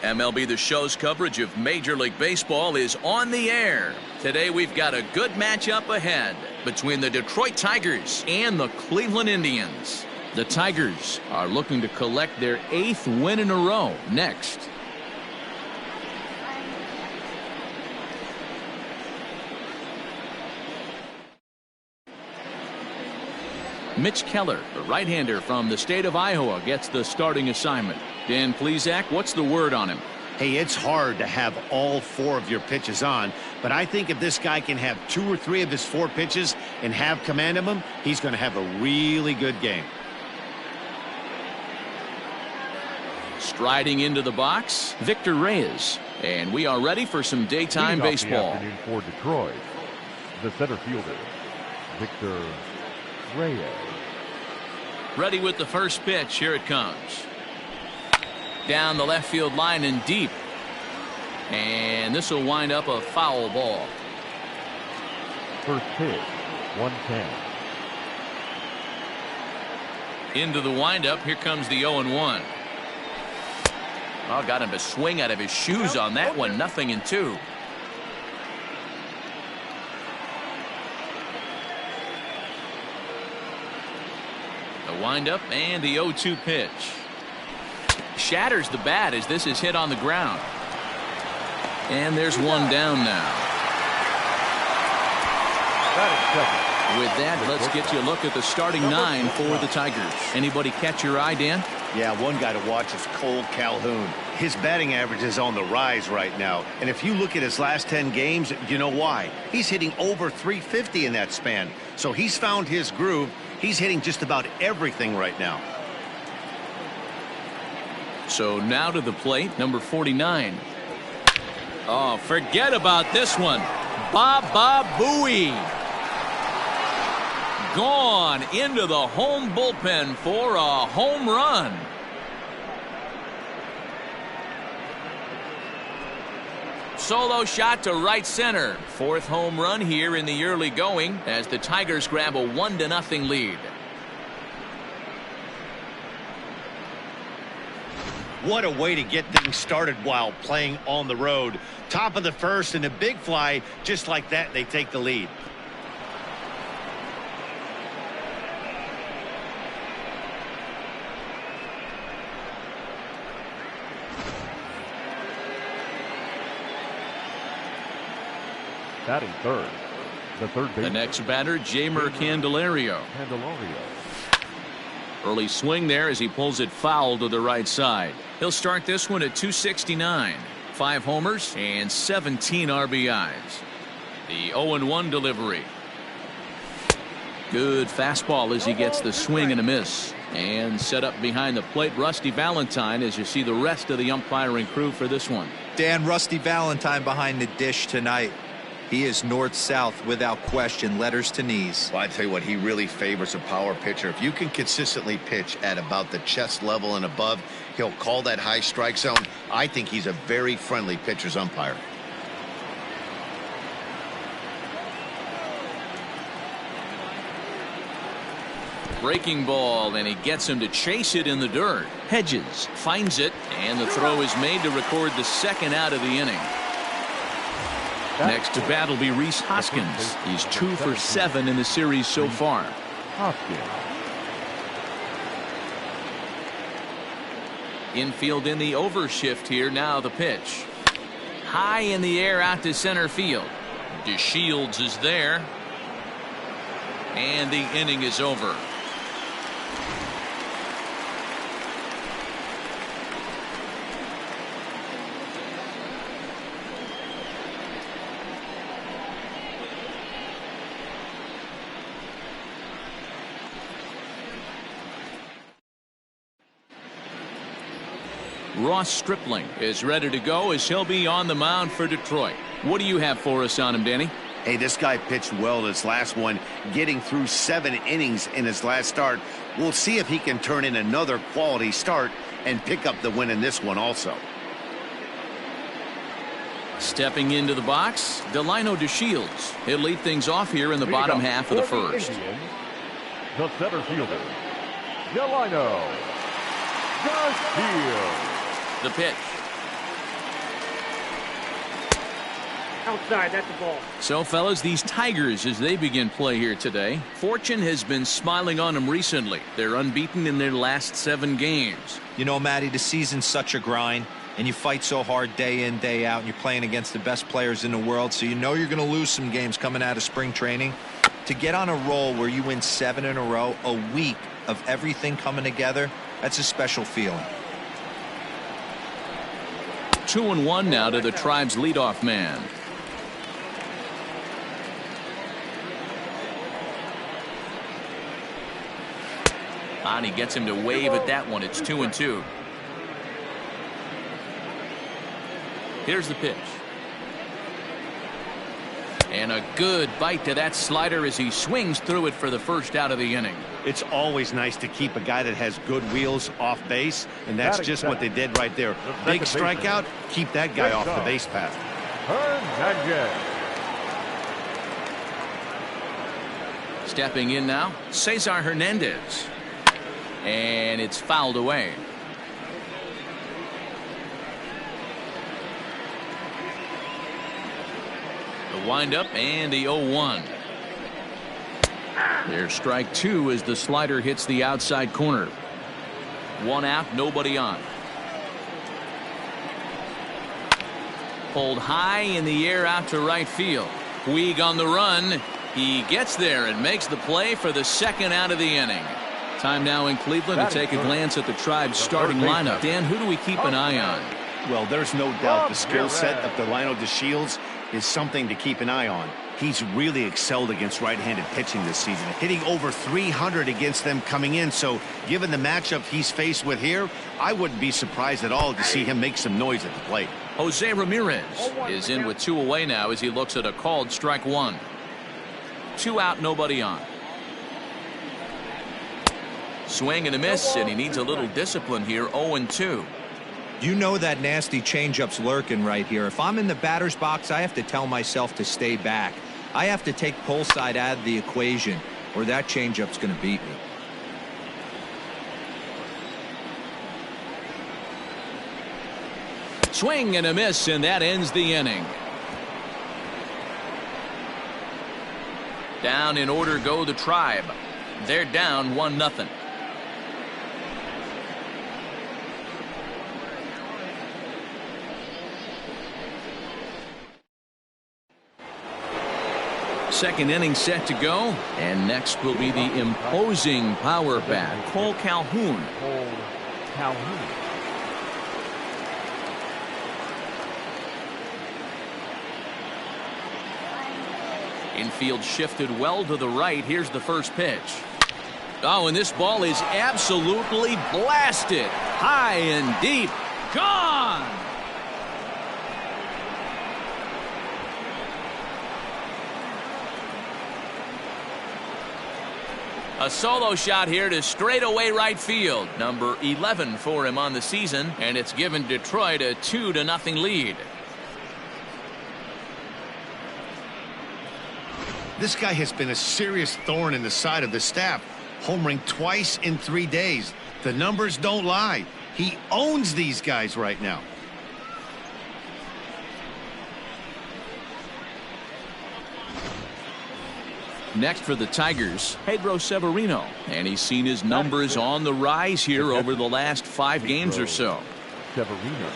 MLB The Show's coverage of Major League Baseball is on the air. Today we've got a good matchup ahead between the Detroit Tigers and the Cleveland Indians. The Tigers are looking to collect their 8th win in a row next. Mitch Keller, the right-hander from the state of Iowa, gets the starting assignment. Dan Plesac, what's the word on him? Hey, it's hard to have all 4 of your pitches on, but I think if this guy can have 2 or 3 of his 4 pitches and have command of them, he's going to have a really good game. Striding into the box, Victor Reyes. And we are ready for some daytime baseball. The afternoon for Detroit, the center fielder, Victor Reyes. Ready with the first pitch. Here it comes. Down the left field line and deep. And this will wind up a foul ball. First pitch, 110. Into the windup. Here comes the 0-1. Oh, got him to swing out of his shoes on that one. 0-2. The windup and the 0-2 pitch. Shatters the bat as this is hit on the ground. And there's one down now. With that, let's get you a look at the starting 9 for the Tigers. Anybody catch your eye, Dan? Yeah, one guy to watch is Calhoun. His batting average is on the rise right now. And if you look at his last 10 games, you know why. He's hitting over 350 in that span. So he's found his groove. He's hitting just about everything right now. So now to the plate, number 49. Oh, forget about this one. Baba Booey. Gone into the home bullpen for a home run. Solo shot to right center. 4th home run here in the early going as the Tigers grab a 1-0 lead. What a way to get things started while playing on the road. Top of the first and a big fly. Just like that, they take the lead. Batting third, the third baseman. The next batter, Jeimer Candelario. Early swing there as he pulls it foul to the right side. He'll start this one at 269. 5 homers and 17 RBIs. The 0-1 delivery. Good fastball as he gets the swing and a miss. And set up behind the plate, Rusty Valentine, as you see the rest of the umpiring crew for this one. Dan, Rusty Valentine behind the dish tonight. He is north-south without question, letters to knees. Well, I tell you what, he really favors a power pitcher. If you can consistently pitch at about the chest level and above, he'll call that high strike zone. I think he's a very friendly pitcher's umpire. Breaking ball, and he gets him to chase it in the dirt. Hedges finds it, and the throw is made to record the 2nd out of the inning. Next to bat will be Rhys Hoskins. He's 2 for 7 in the series so far. Infield in the overshift here. Now the pitch. High in the air out to center field. DeShields is there. And the inning is over. Ross Stripling is ready to go as he'll be on the mound for Detroit. What do you have for us on him, Danny? Hey, this guy pitched well this last one, getting through 7 innings in his last start. We'll see if he can turn in another quality start and pick up the win in this one also. Stepping into the box, Delino DeShields. He'll lead things off here in the bottom half of the first. The center fielder, Delino DeShields. The pitch. Outside, that's the ball. So, fellas, these Tigers, as they begin play here today, fortune has been smiling on them recently. They're unbeaten in their last 7 games. You know, Matty, the season's such a grind, and you fight so hard day in, day out, and you're playing against the best players in the world, so you know you're going to lose some games coming out of spring training. To get on a roll where you win 7 in a row, a week of everything coming together, that's a special feeling. 2-1 now to the Tribe's leadoff man. And he gets him to wave at that one. It's 2-2. Here's the pitch. And a good bite to that slider as he swings through it for the first out of the inning. It's always nice to keep a guy that has good wheels off base, and that's just what they did right there. Big strikeout, keep that guy off the base path. Stepping in now, Cesar Hernandez. And it's fouled away. The windup and the 0-1. There's strike 2 as the slider hits the outside corner. 1 out, nobody on. Pulled high in the air out to right field. Puig on the run. He gets there and makes the play for the 2nd out of the inning. Time now in Cleveland to take a glance at the Tribe's starting lineup. Dan, who do we keep an eye on? Well, there's no doubt the skill set of Delino DeShields is something to keep an eye on. He's really excelled against right-handed pitching this season, hitting over 300 against them coming in. So given the matchup he's faced with here, I wouldn't be surprised at all to see him make some noise at the plate. Jose Ramirez is in with 2 away now as he looks at a called strike 1. 2 out, nobody on. Swing and a miss, and he needs a little discipline here. 0-2. You know that nasty changeup's lurking right here. If I'm in the batter's box, I have to tell myself to stay back. I have to take pull side out of the equation, or that changeup's going to beat me. Swing and a miss, and that ends the inning. Down in order go the Tribe. They're down 1-0. Second inning set to go, and next will be the imposing power bat, Cole Calhoun. Infield shifted well to the right. Here's the first pitch. Oh, and this ball is absolutely blasted. High and deep. Gone! A solo shot here to straightaway right field. Number 11 for him on the season, and it's given Detroit a 2-0 lead. This guy has been a serious thorn in the side of the staff, homering twice in 3 days. The numbers don't lie. He owns these guys right now. Next for the Tigers, Pedro Severino, and he's seen his numbers on the rise here over the last 5 games or so. Severino.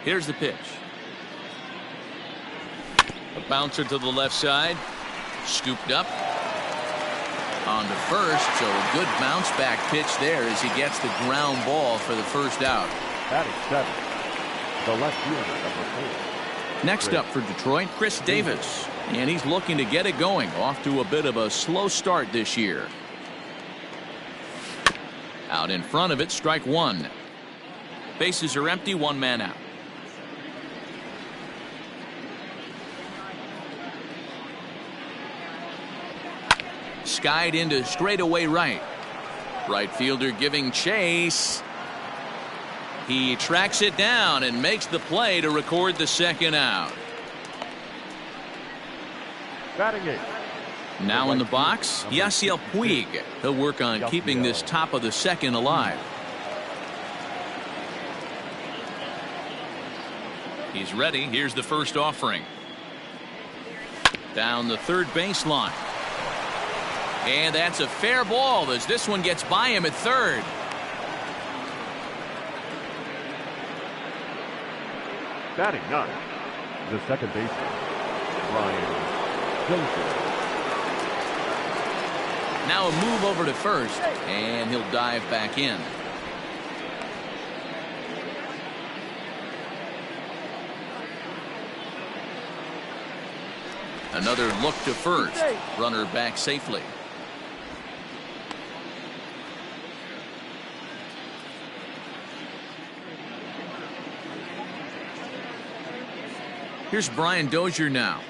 Here's the pitch. A bouncer to the left side. Scooped up. On to first, so a good bounce back pitch there as he gets the ground ball for the first out. That is 7. The left fielder, number 4. Next up for Detroit, Chris Davis. And he's looking to get it going. Off to a bit of a slow start this year. Out in front of it, strike 1. Bases are empty, 1 man out. Skied into straightaway right. Right fielder giving chase. He tracks it down and makes the play to record the 2nd out. Batting 8. Now in the box, Yasiel Puig. He'll work on keeping this top of the second alive. He's ready. Here's the first offering. Down the third baseline. And that's a fair ball as this one gets by him at third. Batting ninth, the second baseman, Brian Johnson. Now a move over to first, and he'll dive back in. Another look to first. Runner back safely. Here's Brian Dozier now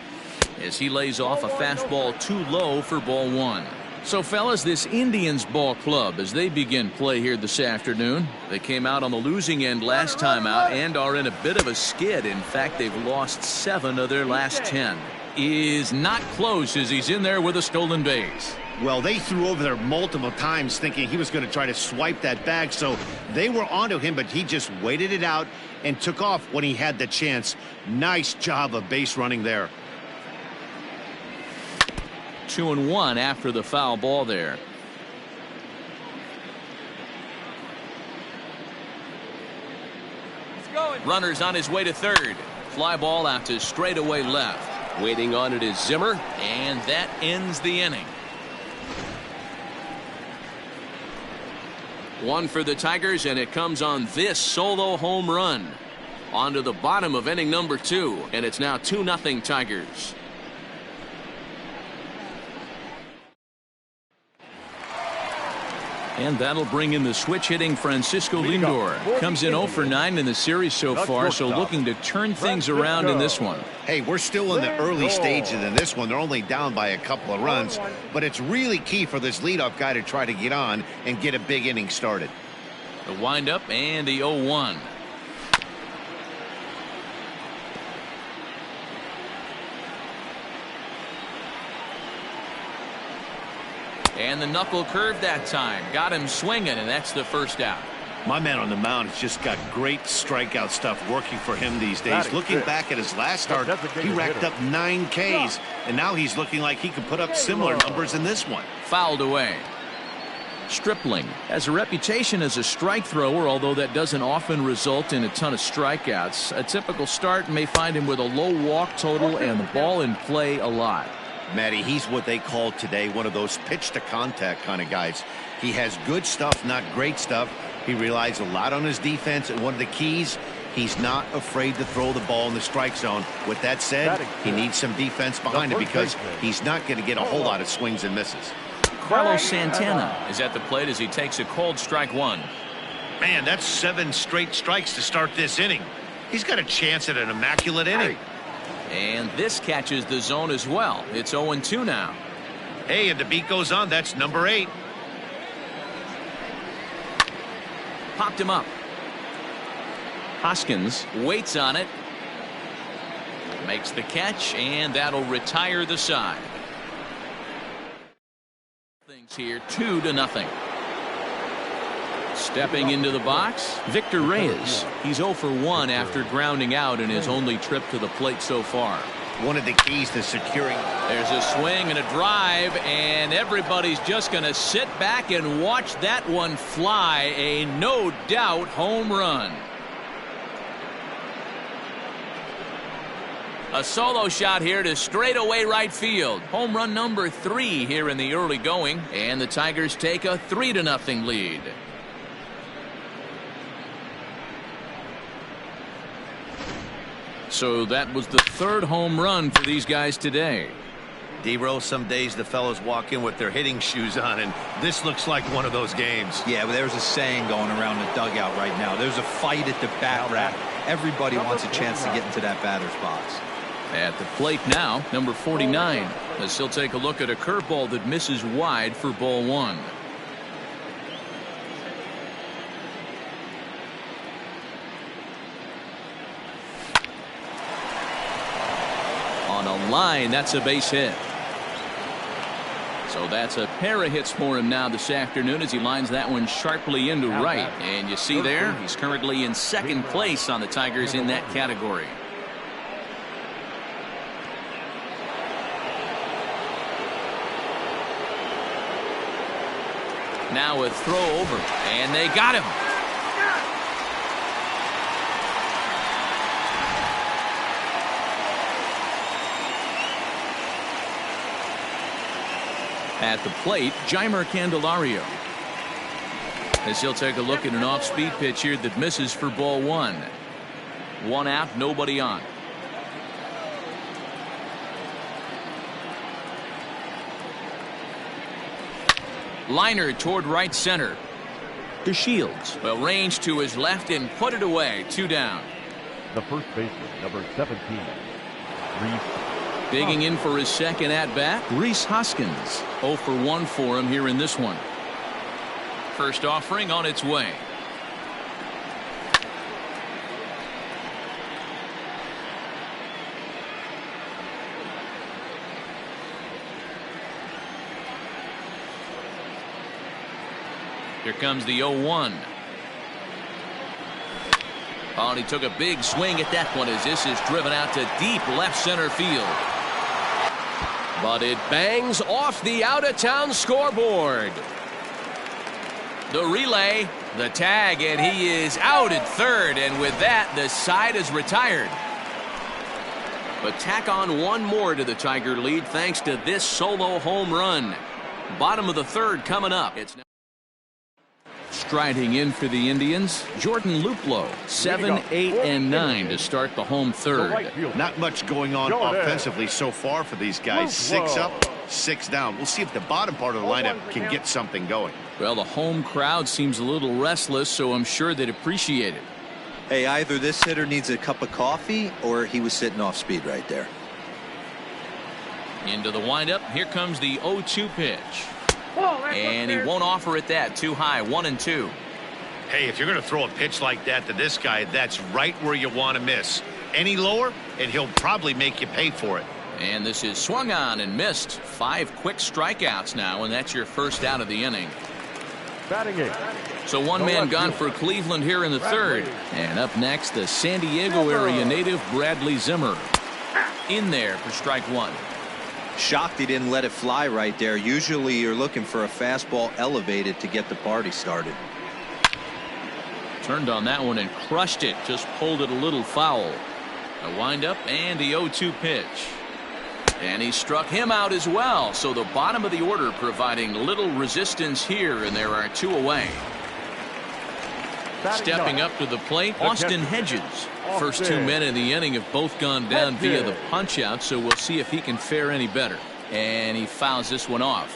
as he lays off a fastball too low for ball one. So, fellas, this Indians ball club, as they begin play here this afternoon, they came out on the losing end last time out and are in a bit of a skid. In fact, they've lost 7 of their last 10. Is not close as he's in there with a stolen base. Well, they threw over there multiple times thinking he was going to try to swipe that bag, so they were onto him, but he just waited it out and took off when he had the chance. Nice job of base running there. 2-1 after the foul ball there. Runner's on his way to third. Fly ball out to straightaway left. Waiting on it is Zimmer, and that ends the inning. 1 for the Tigers, and it comes on this solo home run. On to the bottom of inning number 2, and it's now 2-0 Tigers. And that'll bring in the switch hitting Francisco Lindor. Comes in 0 for 9 in the series so far, so looking to turn things around in this one. Hey, we're still in the early stages in this one. They're only down by a couple of runs, but it's really key for this leadoff guy to try to get on and get a big inning started. The windup and the 0-1. And the knuckle curve that time. Got him swinging, and that's the first out. My man on the mound has just got great strikeout stuff working for him these days. Looking back at his last start, he racked up 9 Ks, and now he's looking like he can put up similar numbers in this one. Fouled away. Stripling has a reputation as a strike thrower, although that doesn't often result in a ton of strikeouts. A typical start may find him with a low walk total and the ball in play a lot. Matty, he's what they call today one of those pitch to contact kind of guys. He has good stuff, not great stuff. He relies a lot on his defense, and one of the keys, he's not afraid to throw the ball in the strike zone. With that said, he needs some defense behind him because he's not going to get a whole lot of swings and misses. Carlos Santana is at the plate as he takes a cold strike 1. Man, that's 7 straight strikes to start this inning. He's got a chance at an immaculate inning. And this catches the zone as well. It's 0-2 now. Hey, and the beat goes on. That's number 8. Popped him up. Hoskins waits on it. Makes the catch, and that'll retire the side. Things here 2-0. Stepping into the box, Victor Reyes. He's 0 for 1 after grounding out in his only trip to the plate so far. One of the keys to securing. There's a swing and a drive, and everybody's just going to sit back and watch that one fly. A no doubt home run. A solo shot here to straightaway right field. Home run number 3 here in the early going, and the Tigers take a 3-0 lead. So that was the 3rd home run for these guys today. D-Row, some days the fellas walk in with their hitting shoes on, and this looks like one of those games. Yeah, well, there's a saying going around the dugout right now. There's a fight at the bat rack. Everybody wants a chance to get into that batter's box. At the plate now, number 49, as he'll take a look at a curveball that misses wide for ball 1. On a line, that's a base hit. So that's a pair of hits for him now this afternoon as he lines that one sharply into right. And you see there, he's currently in second place on the Tigers in that category. Now a throw over, and they got him. At the plate, Jeimer Candelario. As he'll take a look at an off-speed pitch here that misses for ball one. One out, nobody on. Liner toward right center. To Shields. Well, range to his left and put it away. Two down. The first baseman, number 17, Reyes. Digging in for his second at-bat, Rhys Hoskins. 0 for 1 for him here in this one. First offering on its way. Here comes the 0-1. Oh, and he took a big swing at that one as this is driven out to deep left center field. But it bangs off the out-of-town scoreboard. The relay, the tag, and he is out at third. And with that, the side is retired. But tack on one more to the Tiger lead thanks to this solo home run. Bottom of the third coming up. It's now striding in for the Indians, Jordan Luplow, 7, 8, and 9 to start the home third. Not much going on offensively so far for these guys. 6 up, 6 down. We'll see if the bottom part of the lineup can get something going. Well, the home crowd seems a little restless, so I'm sure they'd appreciate it. Hey, either this hitter needs a cup of coffee or he was sitting off speed right there. Into the windup. Here comes the 0-2 pitch. And he won't offer it that. Too high. 1-2. Hey, if you're going to throw a pitch like that to this guy, that's right where you want to miss. Any lower, and he'll probably make you pay for it. And this is swung on and missed. 5 quick strikeouts now, and that's your first out of the inning. Batting 8. So one man gone for Cleveland here in the third. And up next, the San Diego area native Bradley Zimmer. In there for strike one. Shocked he didn't let it fly right there. Usually you're looking for a fastball elevated to get the party started. Turned on that one and crushed it. Just pulled it a little foul. A windup and the 0-2 pitch. And he struck him out as well. So the bottom of the order providing little resistance here, and there are 2 away. Stepping up to the plate, Austin Hedges. First 2 men in the inning have both gone down via the punch out, so we'll see if he can fare any better. And he fouls this one off.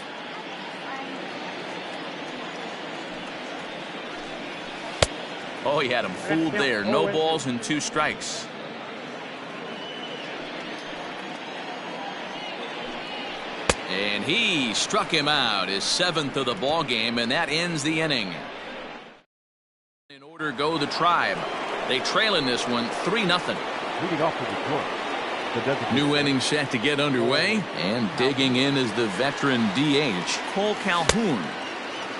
Oh, he had him fooled there. No balls and 2 strikes. And he struck him out, his 7th of the ball game, and that ends the inning. In order go the Tribe. They trail in this one 3-0. Leading off for Detroit. New inning set to get underway, and digging in is the veteran DH Cole Calhoun.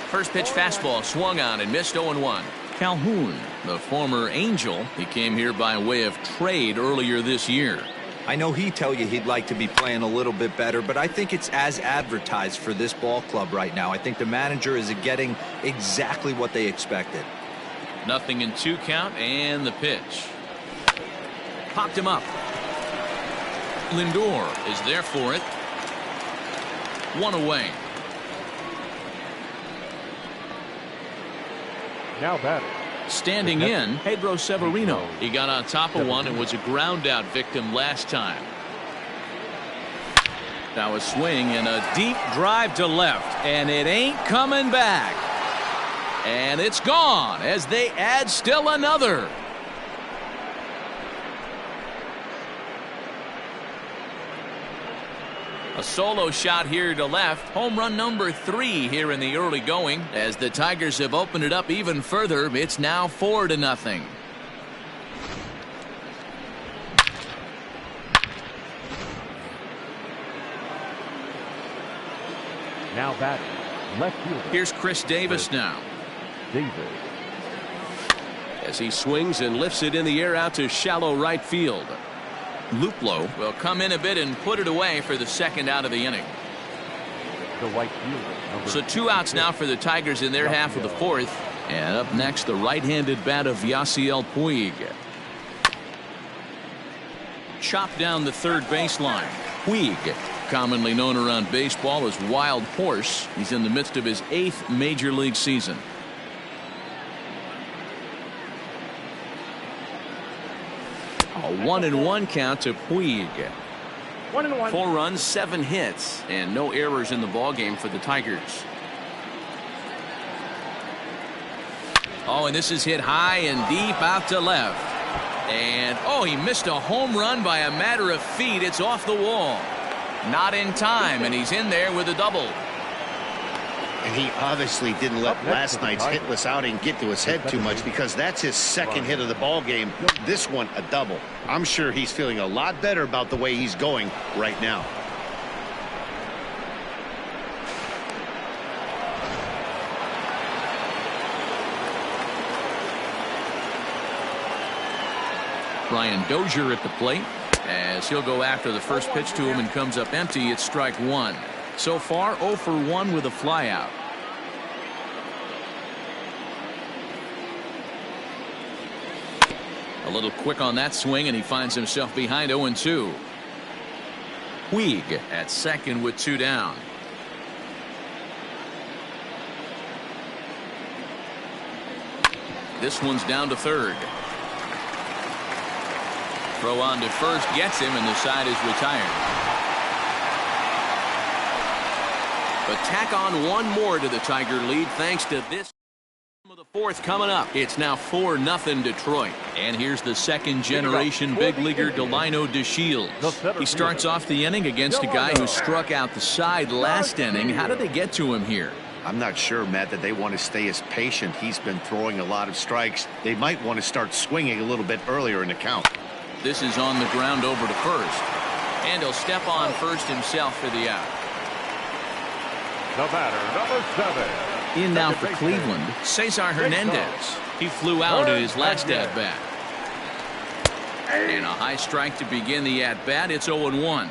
First pitch fastball swung on and missed. 0-1. Calhoun, the former Angel, he came here by way of trade earlier this year. I know he'd tell you he'd like to be playing a little bit better, but I think it's as advertised for this ball club right now. I think the manager is getting exactly what they expected. 0-2 count, and the pitch. Popped him up. Lindor is there for it. 1 away. Now batting. Standing in, Pedro Severino. He got on top of one and was a ground out victim last time. Now a swing and a deep drive to left, and it ain't coming back. And it's gone as they add still another. A solo shot here to left. Home run number 3 here in the early going. As the Tigers have opened it up even further, it's now 4-0. Now batting, left fielder. Here's Chris Davis now. Davis. As he swings and lifts it in the air out to shallow right field. Luplow will come in a bit and put it away for the second out of the inning. The right fielder. So 2 outs now for the Tigers in their half of the fourth. And up next, the right-handed bat of Yasiel Puig. Chopped down the third baseline. Puig, commonly known around baseball as Wild Horse. He's in the midst of his 8th major league season. A 1-1 count to Puig. 1-1. 4 runs, 7 hits, and no errors in the ballgame for the Tigers. Oh, and this is hit high and deep out to left. And, oh, he missed a home run by a matter of feet. It's off the wall. Not in time, and he's in there with a double. And he obviously didn't let last night's hitless outing get to his head too much, because that's his second hit of the ball game. This one a double. I'm sure he's feeling a lot better about the way he's going right now. Brian Dozier at the plate as he'll go after the first pitch to him and comes up empty. It's strike 1. So far 0 for 1 with a flyout. A little quick on that swing, and he finds himself behind 0-2. Puig at second with 2 down. This one's down to third. Throw on to first gets him, and the side is retired. But tack on one more to the Tiger lead thanks to this. Of the fourth coming up. It's now 4-0 Detroit. And here's the second generation big leaguer Delino DeShields. He starts off the inning against a guy who struck out the side last inning. How did they get to him here? I'm not sure, Matt, that they want to stay as patient. He's been throwing a lot of strikes. They might want to start swinging a little bit earlier in the count. This is on the ground over to first. And he'll step on first himself for the out. The batter, number 7. In now for Cleveland, Cesar Hernandez. He flew out at his last at-bat. And a high strike to begin the at-bat. It's 0-1.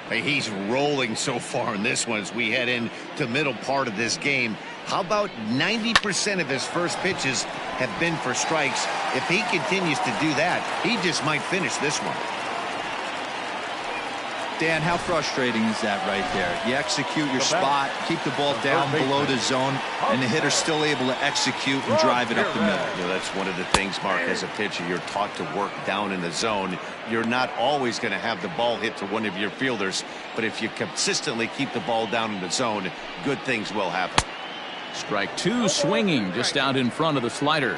Hey, he's rolling so far in this one as we head into middle part of this game. How about 90% of his first pitches have been for strikes? If he continues to do that, he just might finish this one. Dan, how frustrating is that right there? You execute your spot, keep the ball down below the zone, and the hitter's still able to execute and drive it up the middle. You know, that's one of the things, Mark, as a pitcher, you're taught to work down in the zone. You're not always going to have the ball hit to one of your fielders, but if you consistently keep the ball down in the zone, good things will happen. Strike 2 swinging just out in front of the slider.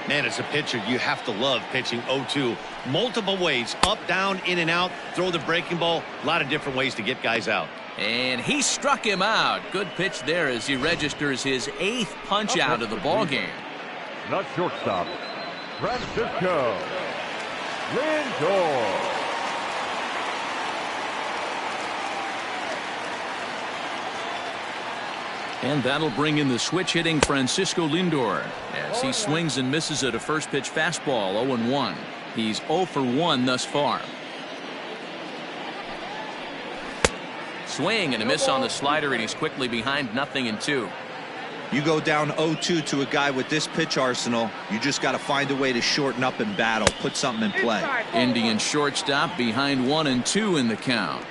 Man, as a pitcher, you have to love pitching 0-2 multiple ways, up, down, in and out, throw the breaking ball, a lot of different ways to get guys out. And he struck him out. Good pitch there as he registers his 8th punch out of the ball game. Not shortstop, Francisco Lindor. And that'll bring in the switch hitting Francisco Lindor as he swings and misses at a first pitch fastball. 0-1. He's 0 for 1 thus far. Swing and a miss on the slider, and he's quickly behind 0-2. You go down 0-2 to a guy with this pitch arsenal, you just got to find a way to shorten up and battle, put something in play. Indian shortstop behind 1-2 in the count.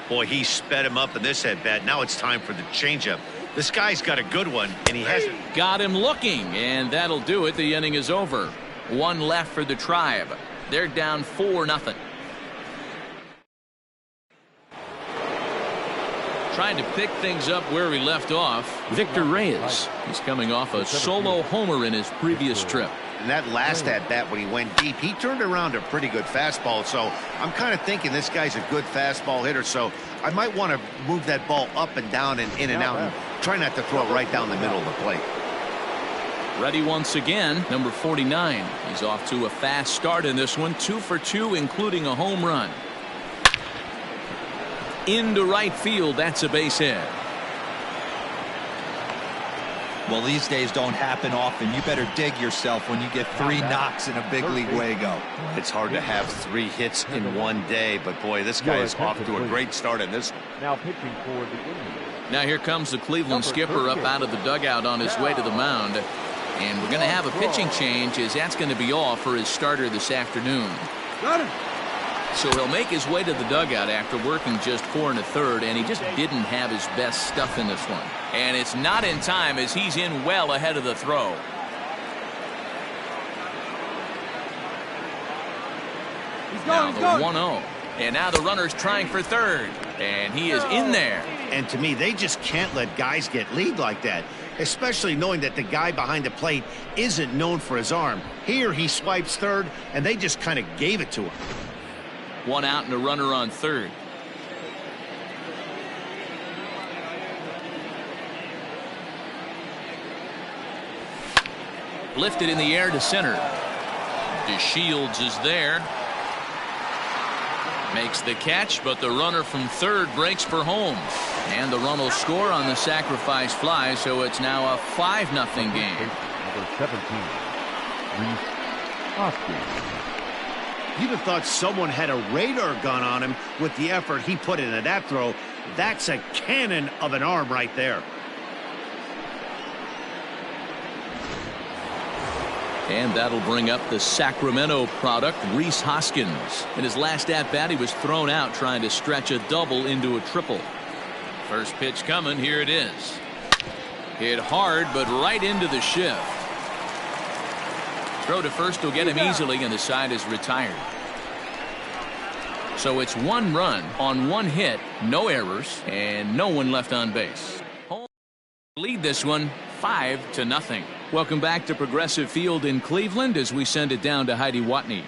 Boy, he sped him up in this at-bat. Now it's time for the changeup. This guy's got a good one, and he hasn't. Got him looking, and that'll do it. The inning is over. 1 left for the Tribe. They're down 4-0. Trying to pick things up where we left off, Victor Reyes. He's coming off a solo homer in his previous trip. And that last at-bat when he went deep, he turned around a pretty good fastball. So I'm kind of thinking this guy's a good fastball hitter. So I might want to move that ball up and down and in and out and try not to throw it right down the middle of the plate. Ready once again, number 49. He's off to a fast start in this one. 2 for 2, including a home run. Into right field, that's a base hit. Well, these days don't happen often. You better dig yourself when you get 3 knocks in a big league Wago. It's hard to have 3 hits in one day, but boy, this guy is off to a great start in this. Now pitching for the Indians. Now here comes the Cleveland skipper up out of the dugout on his way to the mound. And we're going to have a pitching change, as that's going to be all for his starter this afternoon. So he'll make his way to the dugout after working just 4 1/3, and he just didn't have his best stuff in this one. And it's not in time, as he's in well ahead of the throw. Now the 1-0. And now the runner's trying for third. And he is in there. And to me, they just can't let guys get lead like that, especially knowing that the guy behind the plate isn't known for his arm. Here he swipes third, and they just kind of gave it to him. 1 out and a runner on third. Lifted in the air to center. DeShields is there. Makes the catch, but the runner from third breaks for home. And the run will score on the sacrifice fly, so it's now a 5-0 game. Number 17, Hoskins. You'd have thought someone had a radar gun on him with the effort he put into that throw. That's a cannon of an arm right there. And that'll bring up the Sacramento product, Rhys Hoskins. In his last at-bat, he was thrown out trying to stretch a double into a triple. First pitch coming. Here it is. Hit hard, but right into the shift. Throw to first will get him easily, and the side is retired. So it's 1 run on 1 hit, no errors, and no one left on base. Home lead this one 5-0. Welcome back to Progressive Field in Cleveland as we send it down to Heidi Watney.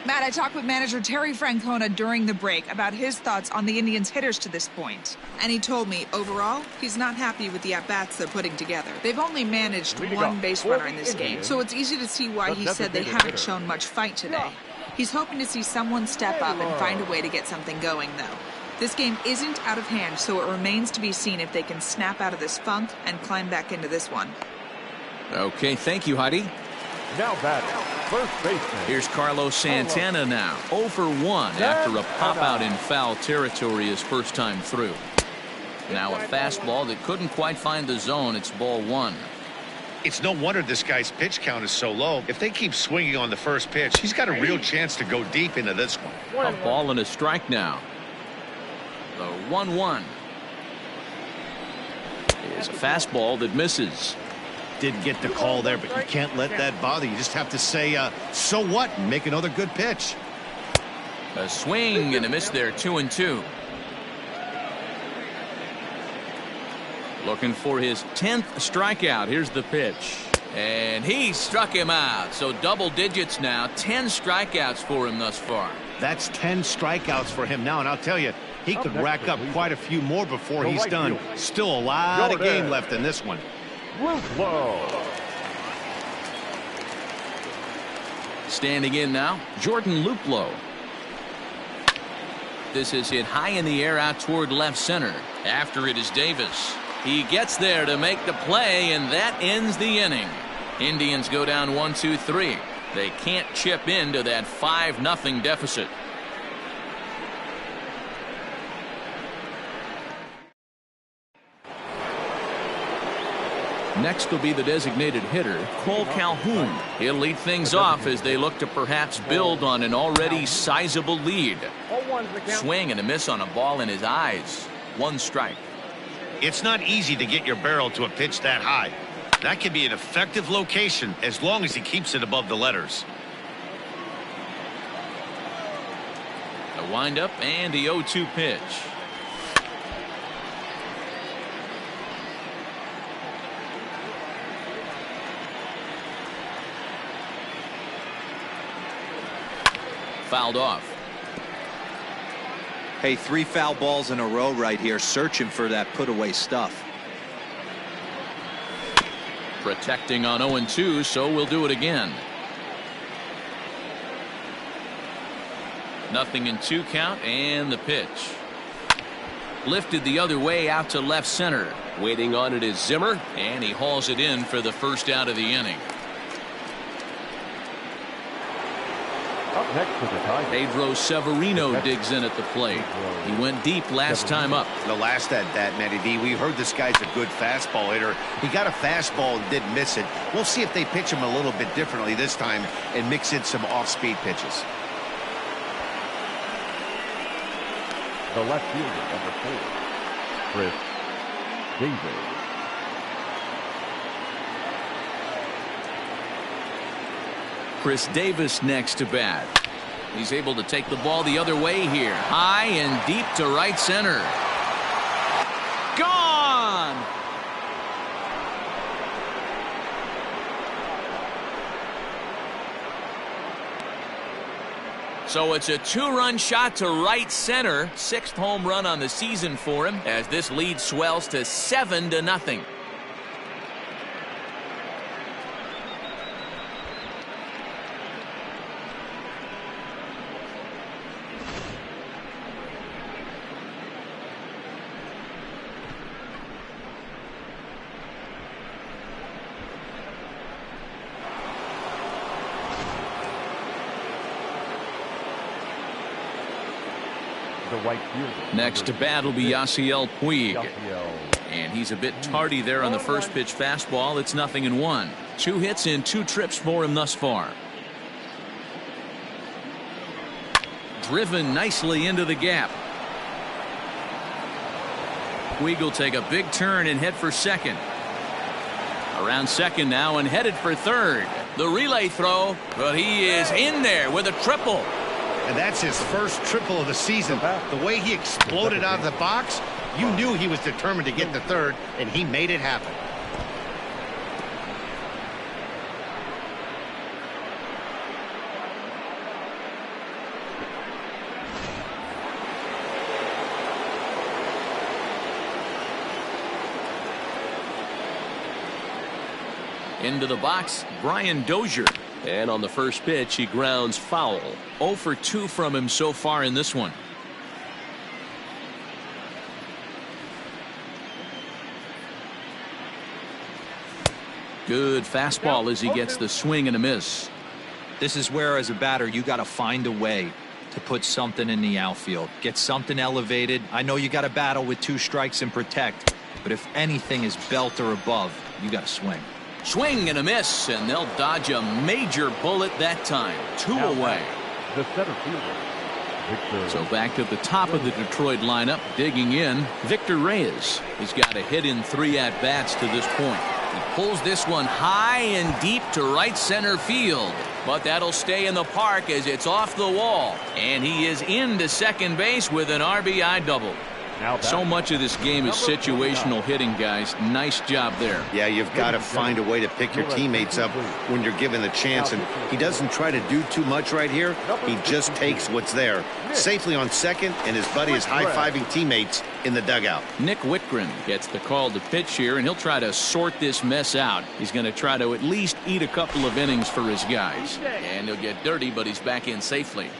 Matt, I talked with manager Terry Francona during the break about his thoughts on the Indians' hitters to this point. And he told me, overall, he's not happy with the at-bats they're putting together. They've only managed 1 base runner in this game, so it's easy to see why he said they haven't shown much fight today. He's hoping to see someone step up and find a way to get something going, though. This game isn't out of hand, so it remains to be seen if they can snap out of this funk and climb back into this one. Okay, thank you, Heidi. Now batting, first baseman. Here's Carlos Santana now. 0 for 1 after a pop-out in foul territory his first time through. Now a fastball that couldn't quite find the zone. It's ball 1. It's no wonder this guy's pitch count is so low. If they keep swinging on the first pitch, he's got a real chance to go deep into this one. A ball and a strike now. The 1-1 is a fastball that misses. Did get the call there, but you can't let that bother you. Just have to say, so what, and make another good pitch. A swing and a miss there, 2-2. Looking for his 10th strikeout. Here's the pitch. And he struck him out. So double digits now. 10 strikeouts for him thus far. That's 10 strikeouts for him now, and I'll tell you, he could rack up quite a few more before he's done. Still a lot of game left in this one. Luplow. Standing in now, Jordan Luplow. This is hit high in the air out toward left center. After it is Davis. He gets there to make the play, and that ends the inning. Indians go down 1-2-3. They can't chip into that 5-0 deficit. Next will be the designated hitter, Cole Calhoun. He'll lead things off as they look to perhaps build on an already sizable lead. Swing and a miss on a ball in his eyes. 1 strike. It's not easy to get your barrel to a pitch that high. That can be an effective location as long as he keeps it above the letters. A windup and the 0-2 pitch. Fouled off. Hey, 3 foul balls in a row right here, searching for that put-away stuff. Protecting on 0-2, so we'll do it again. 0-2 count, and the pitch. Lifted the other way out to left center. Waiting on it is Zimmer. And he hauls it in for the first out of the inning. Up next for the Tigers, Pedro Severino digs in at the plate. He went deep last time up. The last at that, Matty D, we heard this guy's a good fastball hitter. He got a fastball and didn't miss it. We'll see if they pitch him a little bit differently this time and mix in some off-speed pitches. the left fielder, number 4, Chris Davis. Chris Davis next to bat. He's able to take the ball the other way here. High and deep to right center. Gone! So it's a 2-run shot to right center. 6th home run on the season for him as this lead swells to 7-0. Next to bat will be Yasiel Puig. And he's a bit tardy there on the first pitch fastball. It's 0-1. 2 hits in 2 trips for him thus far. Driven nicely into the gap. Puig will take a big turn and head for second. Around second now and headed for third. The relay throw, but he is in there with a triple. And that's his first triple of the season. The way he exploded out of the box, you knew he was determined to get to third, and he made it happen. Into the box, Brian Dozier. And on the first pitch, he grounds foul. 0 for 2 from him so far in this one. Good fastball as he gets the swing and a miss. This is where, as a batter, you got to find a way to put something in the outfield. Get something elevated. I know you got to battle with 2 strikes and protect, but if anything is belt or above, you got to swing. Swing and a miss, and they'll dodge a major bullet that time. 2 away. The center fielder, Victor. So back to the top of the Detroit lineup, digging in, Victor Reyes. He's got a hit in 3 at-bats to this point. He pulls this one high and deep to right center field. But that'll stay in the park as it's off the wall. And he is into second base with an RBI double. So much of this game is situational hitting, guys. Nice job there. Yeah, you've got to find a way to pick your teammates up when you're given the chance, and he doesn't try to do too much right here. He just takes what's there. Safely on second, and his buddy is high-fiving teammates in the dugout. Nick Whitgren gets the call to pitch here, and he'll try to sort this mess out. He's going to try to at least eat a couple of innings for his guys. And he'll get dirty, but he's back in safely.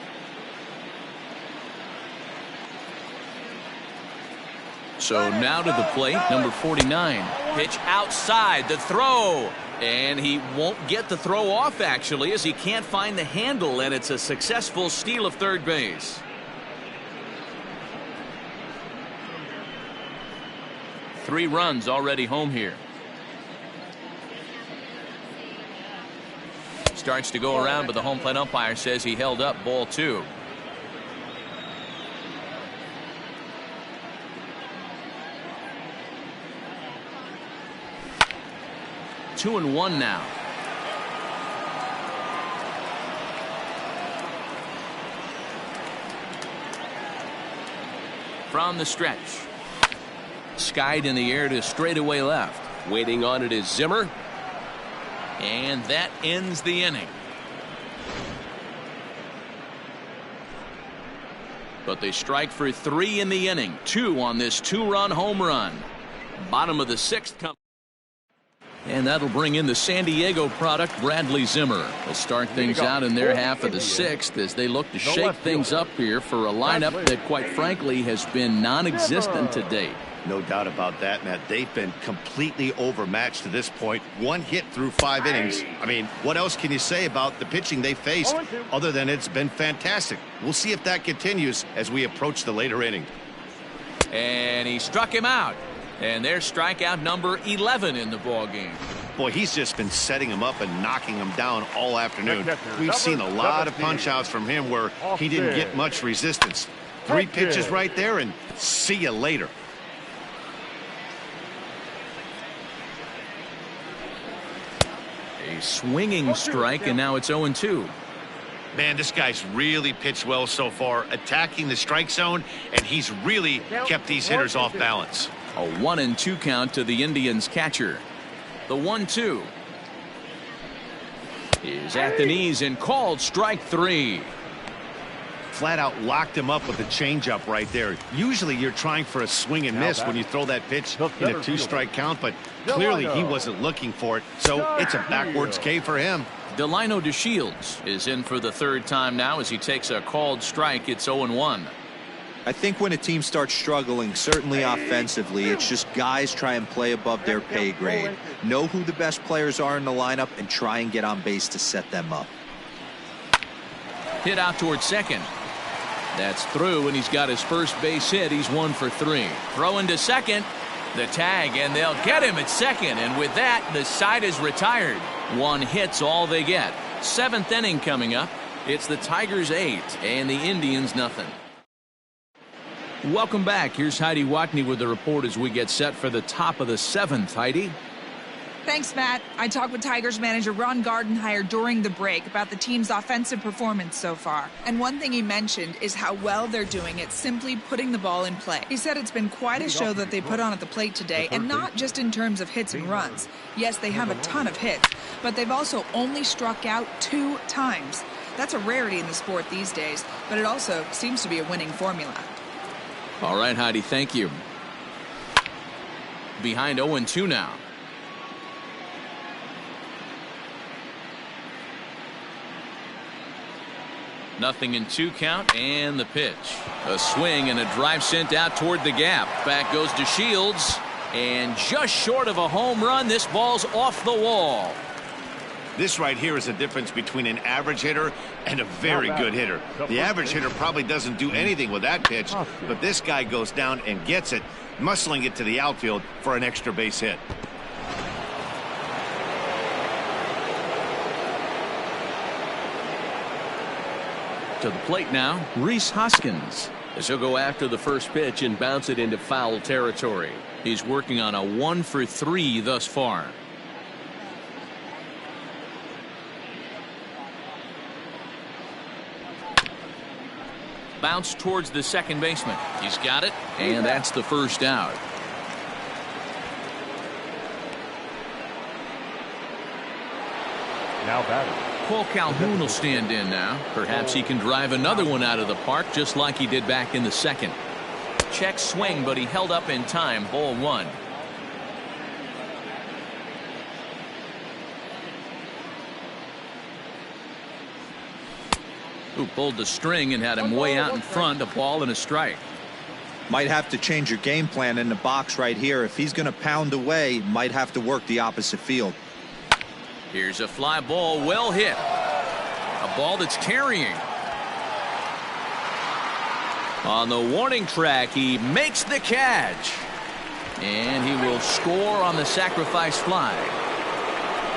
So now to the plate, number 49. Pitch outside, the throw. And he won't get the throw off, actually, as he can't find the handle, and it's a successful steal of third base. Three runs already home here. Starts to go around, but the home plate umpire says he held up, ball 2. Two and 1 now. From the stretch. Skied in the air to straightaway left. Waiting on it is Zimmer. And that ends the inning. But they strike for 3 in the inning. 2 on this 2-run home run. Bottom of the 6th comes. And that'll bring in the San Diego product, Bradley Zimmer. They'll start things out in their half of the sixth as they look to shake things up here for a lineup that, quite frankly, has been non-existent to date. No doubt about that, Matt. They've been completely overmatched to this point. One hit through 5 innings. I mean, what else can you say about the pitching they faced other than it's been fantastic? We'll see if that continues as we approach the later inning. And he struck him out. And there's strikeout number 11 in the ball game. Boy, he's just been setting him up and knocking him down all afternoon. We've seen a lot of punch-outs from him where he didn't get much resistance. 3 pitches right there, and see you later. A swinging strike, and now it's 0-2. Man, this guy's really pitched well so far, attacking the strike zone, and he's really kept these hitters off balance. A 1-2 count to the Indians catcher. The 1-2 is at the knees and called strike 3. Flat out locked him up with a changeup right there. Usually you're trying for a swing and miss when you throw that pitch in a 2-strike count, but clearly he wasn't looking for it, so it's a backwards K for him. Delino DeShields is in for the 3rd time now as he takes a called strike. It's 0-1. I think when a team starts struggling, certainly offensively, it's just guys try and play above their pay grade. Know who the best players are in the lineup and try and get on base to set them up. Hit out towards second. That's through, and he's got his first base hit. He's 1 for 3. Throw into second. The tag, and they'll get him at second. And with that, the side is retired. 1 hit's all they get. 7th inning coming up. It's the Tigers 8 and the Indians nothing. Welcome back. Here's Heidi Watney with the report as we get set for the top of the 7th. Heidi. Thanks, Matt. I talked with Tigers manager Ron Gardenhire during the break about the team's offensive performance so far. And one thing he mentioned is how well they're doing at simply putting the ball in play. He said it's been quite a show that they put on at the plate today, and not just in terms of hits and runs. Yes, they have a ton of hits, but they've also only struck out 2 times. That's a rarity in the sport these days, but it also seems to be a winning formula. All right, Heidi, thank you. Behind 0-2 now. Nothing in 2 count, and the pitch. A swing and a drive sent out toward the gap. Back goes DeShields, and just short of a home run, this ball's off the wall. This right here is a difference between an average hitter and a very good hitter. The average hitter probably doesn't do anything with that pitch, but this guy goes down and gets it, muscling it to the outfield for an extra base hit. To the plate now, Rhys Hoskins, as he'll go after the first pitch and bounce it into foul territory. He's working on a 1 for 3 thus far. Bounce towards the second baseman. He's got it, and that's the first out. Now batting. Paul Calhoun will stand in now. Perhaps he can drive another one out of the park just like he did back in the second. Check swing, but he held up in time. Ball 1. Who pulled the string and had him way out in front. A ball and a strike. Might have to change your game plan in the box right here. If he's going to pound away, might have to work the opposite field. Here's a fly ball, well hit. A ball that's carrying. On the warning track, he makes the catch. And he will score on the sacrifice fly.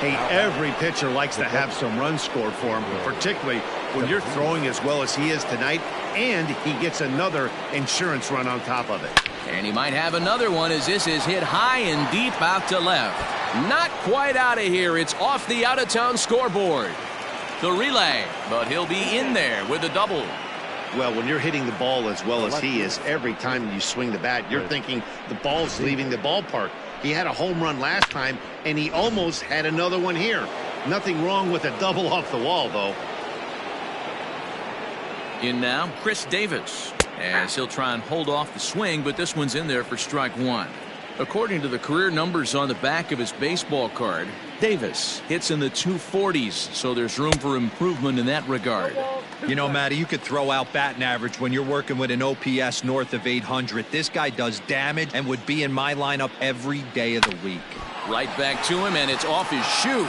Hey, every pitcher likes to have some runs scored for him, particularly when you're throwing as well as he is tonight, and he gets another insurance run on top of it. And he might have another one as this is hit high and deep out to left. Not quite out of here. It's off the out-of-town scoreboard. The relay, but he'll be in there with a double. Well, when you're hitting the ball as well as he is, every time you swing the bat, you're thinking the ball's leaving the ballpark. He had a home run last time, and he almost had another one here. Nothing wrong with a double off the wall, though. In now, Chris Davis, as he'll try and hold off the swing, but this one's in there for strike 1. According to the career numbers on the back of his baseball card, Davis hits in the 240s, so there's room for improvement in that regard. You know, Matty, you could throw out batting average when you're working with an OPS north of 800. This guy does damage and would be in my lineup every day of the week. Right back to him, and it's off his shoe.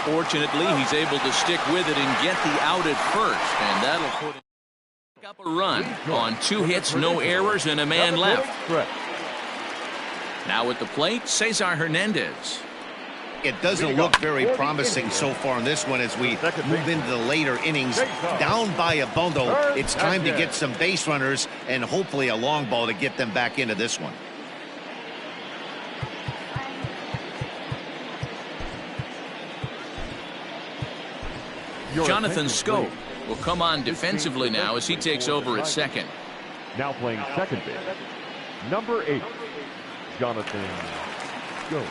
Fortunately, he's able to stick with it and get the out at first, and that'll put him up a run on 2 hits, no errors, and a man left. Now at the plate, Cesar Hernandez. It doesn't look very promising so far in this one as we move into the later innings. Down by a bundle, it's time to get some base runners and hopefully a long ball to get them back into this one. Jonathan Schoop will come on defensively now as he takes over at second. Now playing second base, number 8, Jonathan Schoop.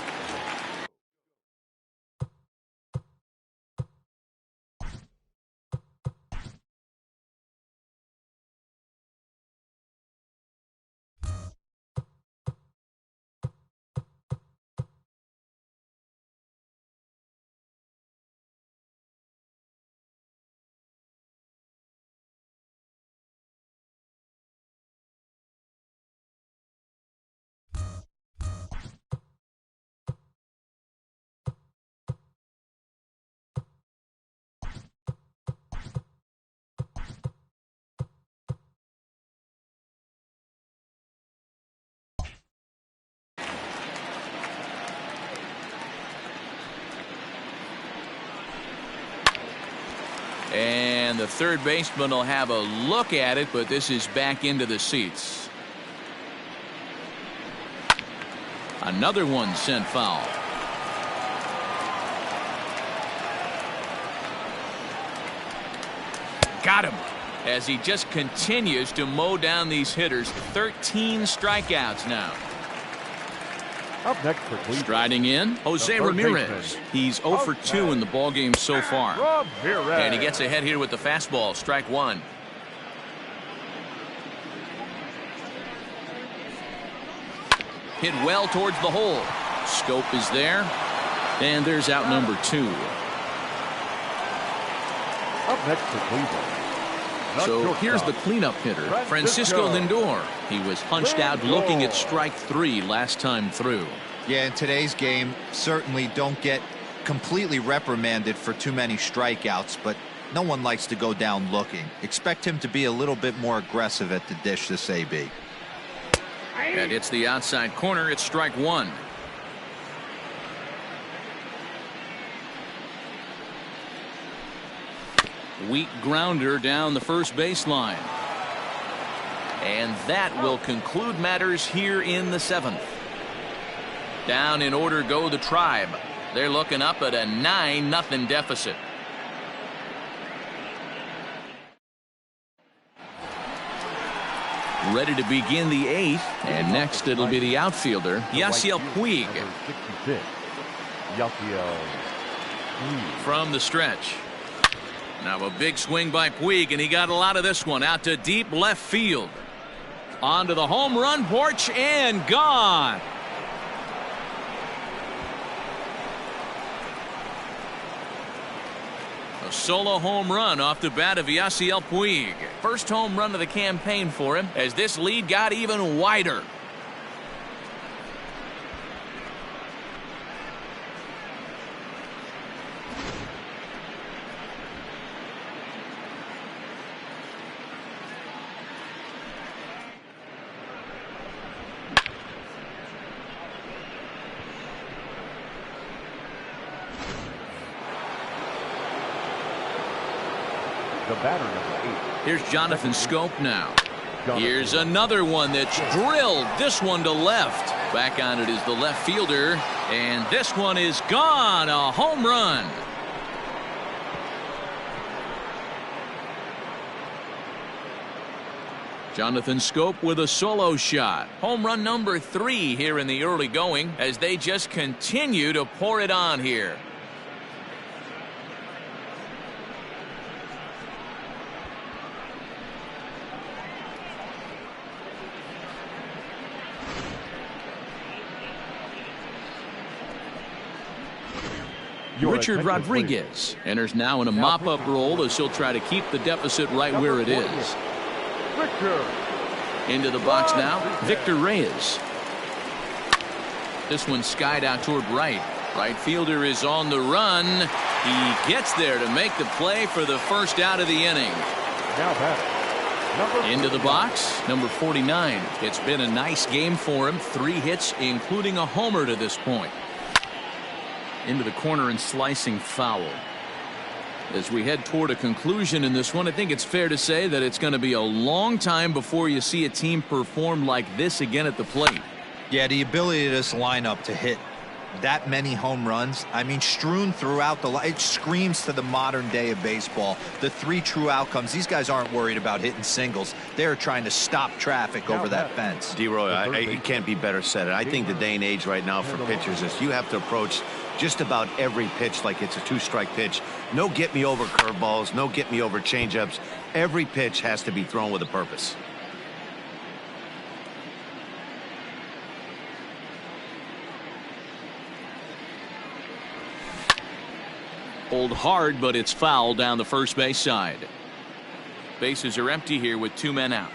And the third baseman will have a look at it, but this is back into the seats. Another one sent foul. Got him as he just continues to mow down these hitters. 13 strikeouts now. Up next for Cleveland, striding in, Jose Ramirez. He's 0 for 2 in the ballgame so far. Ramirez. And he gets ahead here with the fastball. Strike one. Hit well towards the hole. Schoop is there. And there's out number 2. Up next for Cleveland. So here's the cleanup hitter, Francisco Lindor. He was punched out looking at strike 3 last time through. Yeah, in today's game, certainly don't get completely reprimanded for too many strikeouts, but no one likes to go down looking. Expect him to be a little bit more aggressive at the dish this AB. That hits the outside corner. It's strike 1. Weak grounder down the first baseline. And that will conclude matters here in the 7th. Down in order go the Tribe. They're looking up at a 9-0 deficit. Ready to begin the 8th, and next it'll be the outfielder, Yasiel Puig. From the stretch. Now a big swing by Puig, and he got a lot of this one out to deep left field. Onto the home run porch and gone. A solo home run off the bat of Yasiel Puig. First home run of the campaign for him as this lead got even wider. The batter, number 8. Here's Jonathan Schoop now. Here's another one that's drilled. This one to left. Back on it is the left fielder. And this one is gone. A home run. Jonathan Schoop with a solo shot. Home run number 3 here in the early going as they just continue to pour it on here. Richard Rodriguez enters now in a mop-up role as he'll try to keep the deficit right where it is. Into the box now, Victor Reyes. This one skied out toward right. Right fielder is on the run. He gets there to make the play for the first out of the inning. Into the box, number 49. It's been a nice game for him. 3 hits, including a homer to this point. Into the corner and slicing foul. As we head toward a conclusion in this one, I think it's fair to say that it's going to be a long time before you see a team perform like this again at the plate. Yeah, the ability of this lineup to hit that many home runs, I mean, strewn throughout the it screams to the modern day of baseball. The 3 true outcomes. These guys aren't worried about hitting singles. They're trying to stop traffic over that fence. D-Roy, it can't be better said. I think the day and age right now for pitchers is you have to approach just about every pitch like it's a 2-strike pitch. No get me over curveballs, no get me over changeups. Every pitch has to be thrown with a purpose. Pulled hard, but it's foul down the first base side. Bases are empty here with 2 men out.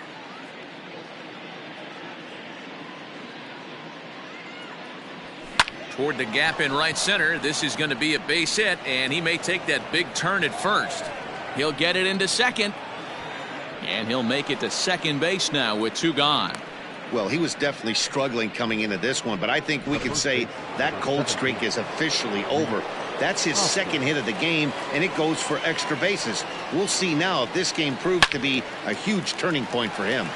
Toward the gap in right center. This is going to be a base hit, and he may take that big turn at first. He'll get it into second, and he'll make it to second base now with 2 gone. Well, he was definitely struggling coming into this one, but I think we can say that cold streak is officially over. That's his 2nd hit of the game, and it goes for extra bases. We'll see now if this game proves to be a huge turning point for him.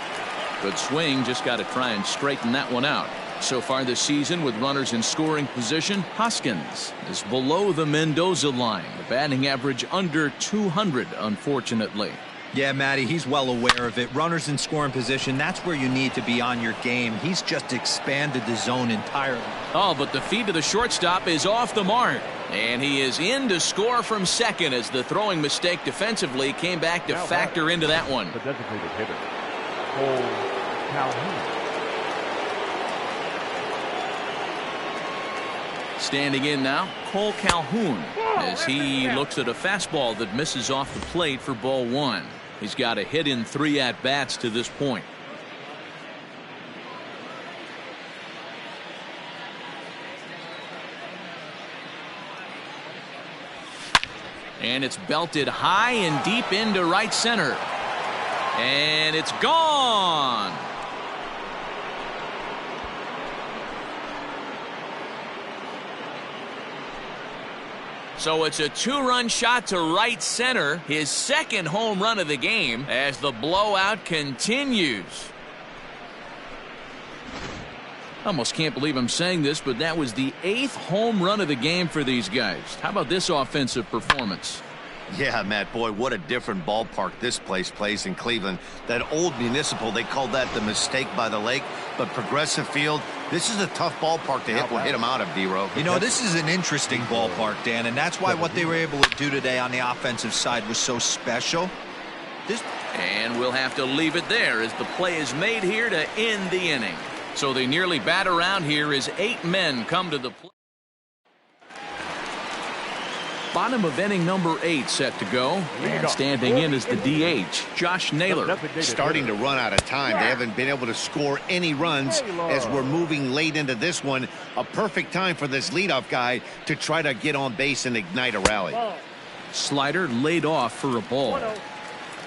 Good swing, just got to try and straighten that one out. So far this season with runners in scoring position, Hoskins is below the Mendoza line. The batting average under 200, unfortunately. Yeah, Matty, he's well aware of it. Runners in scoring position, that's where you need to be on your game. He's just expanded the zone entirely. Oh, but the feed to the shortstop is off the mark. And he is in to score from second as the throwing mistake defensively came back to factor into that one. The designated hitter, Calhoun. Standing in now, Cole Calhoun, as he looks at a fastball that misses off the plate for ball 1. He's got a hit in 3 at-bats to this point. And it's belted high and deep into right center. And it's gone. So it's a 2-run shot to right center, his 2nd home run of the game as the blowout continues. I almost can't believe I'm saying this, but that was the 8th home run of the game for these guys. How about this offensive performance? Yeah, Matt, boy, what a different ballpark this place plays in Cleveland. That old Municipal, they called that the mistake by the lake, but Progressive Field, this is a tough ballpark to hit them out of, D-Row. You know, this is an interesting ballpark, Dan, and that's why what they were able to do today on the offensive side was so special. And we'll have to leave it there as the play is made here to end the inning. So they nearly bat around here as 8 men come to the plate. Bottom of inning number 8 set to go. And standing in is the DH, Josh Naylor. Starting to run out of time. They haven't been able to score any runs as we're moving late into this one. A perfect time for this leadoff guy to try to get on base and ignite a rally. Slider laid off for a ball.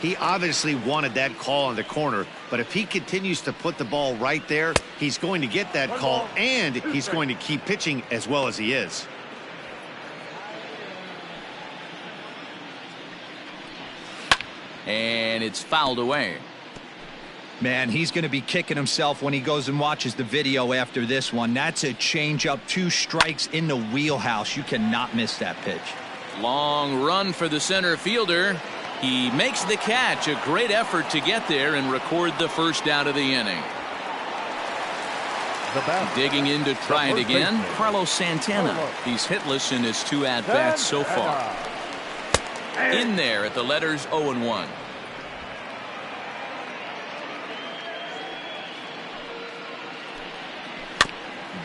He obviously wanted that call on the corner, but if he continues to put the ball right there, he's going to get that call, and he's going to keep pitching as well as he is. And it's fouled away. Man, he's going to be kicking himself when he goes and watches the video after this one. That's a changeup, 2 strikes in the wheelhouse. You cannot miss that pitch. Long run for the center fielder. He makes the catch. A great effort to get there and record the first out of the inning. Digging in to try it again, Carlos Santana. He's hitless in his 2 at-bats so far. In there at the letters 0-1.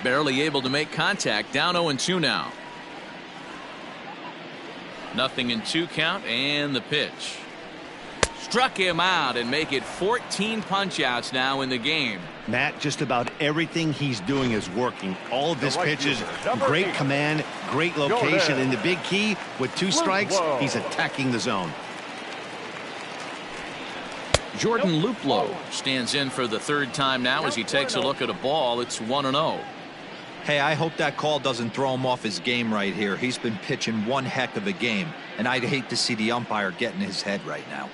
Barely able to make contact. Down 0-2 now. 0-2 count, and the pitch. Struck him out and make it 14 punch-outs now in the game. Matt, just about everything he's doing is working. All of his pitches, great command, great location, and the big key, with 2 strikes, he's attacking the zone. Jordan Luplow stands in for the 3rd time now as he takes a look at a ball. It's 1-0. Hey, I hope that call doesn't throw him off his game right here. He's been pitching one heck of a game, and I'd hate to see the umpire get in his head right now.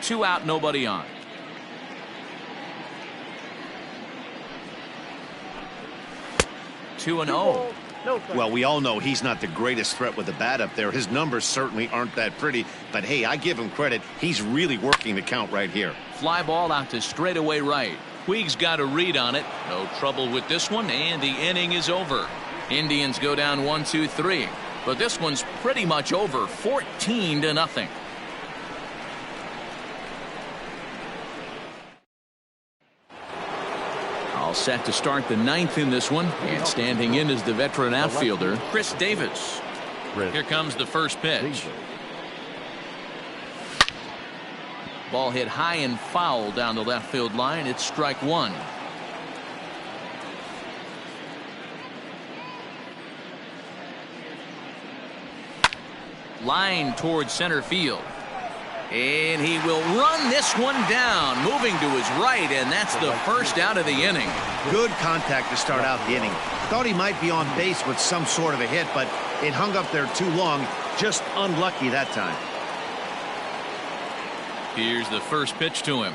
Two out, nobody on. Two and 0. Well, we all know he's not the greatest threat with the bat up there. His numbers certainly aren't that pretty, but hey, I give him credit. He's really working the count right here. Fly ball out to straightaway right. Puig's got a read on it. No trouble with this one, and the inning is over. Indians go down 1-2-3, but this one's pretty much over, 14-0. All set to start the 9th in this one, and standing in is the veteran outfielder, Chris Davis. Here comes the first pitch. Ball hit high and foul down the left field line. It's strike 1. Line towards center field. And he will run this one down, moving to his right, and that's the first out of the inning. Good contact to start out the inning. Thought he might be on base with some sort of a hit, but it hung up there too long. Just unlucky that time. Here's the first pitch to him.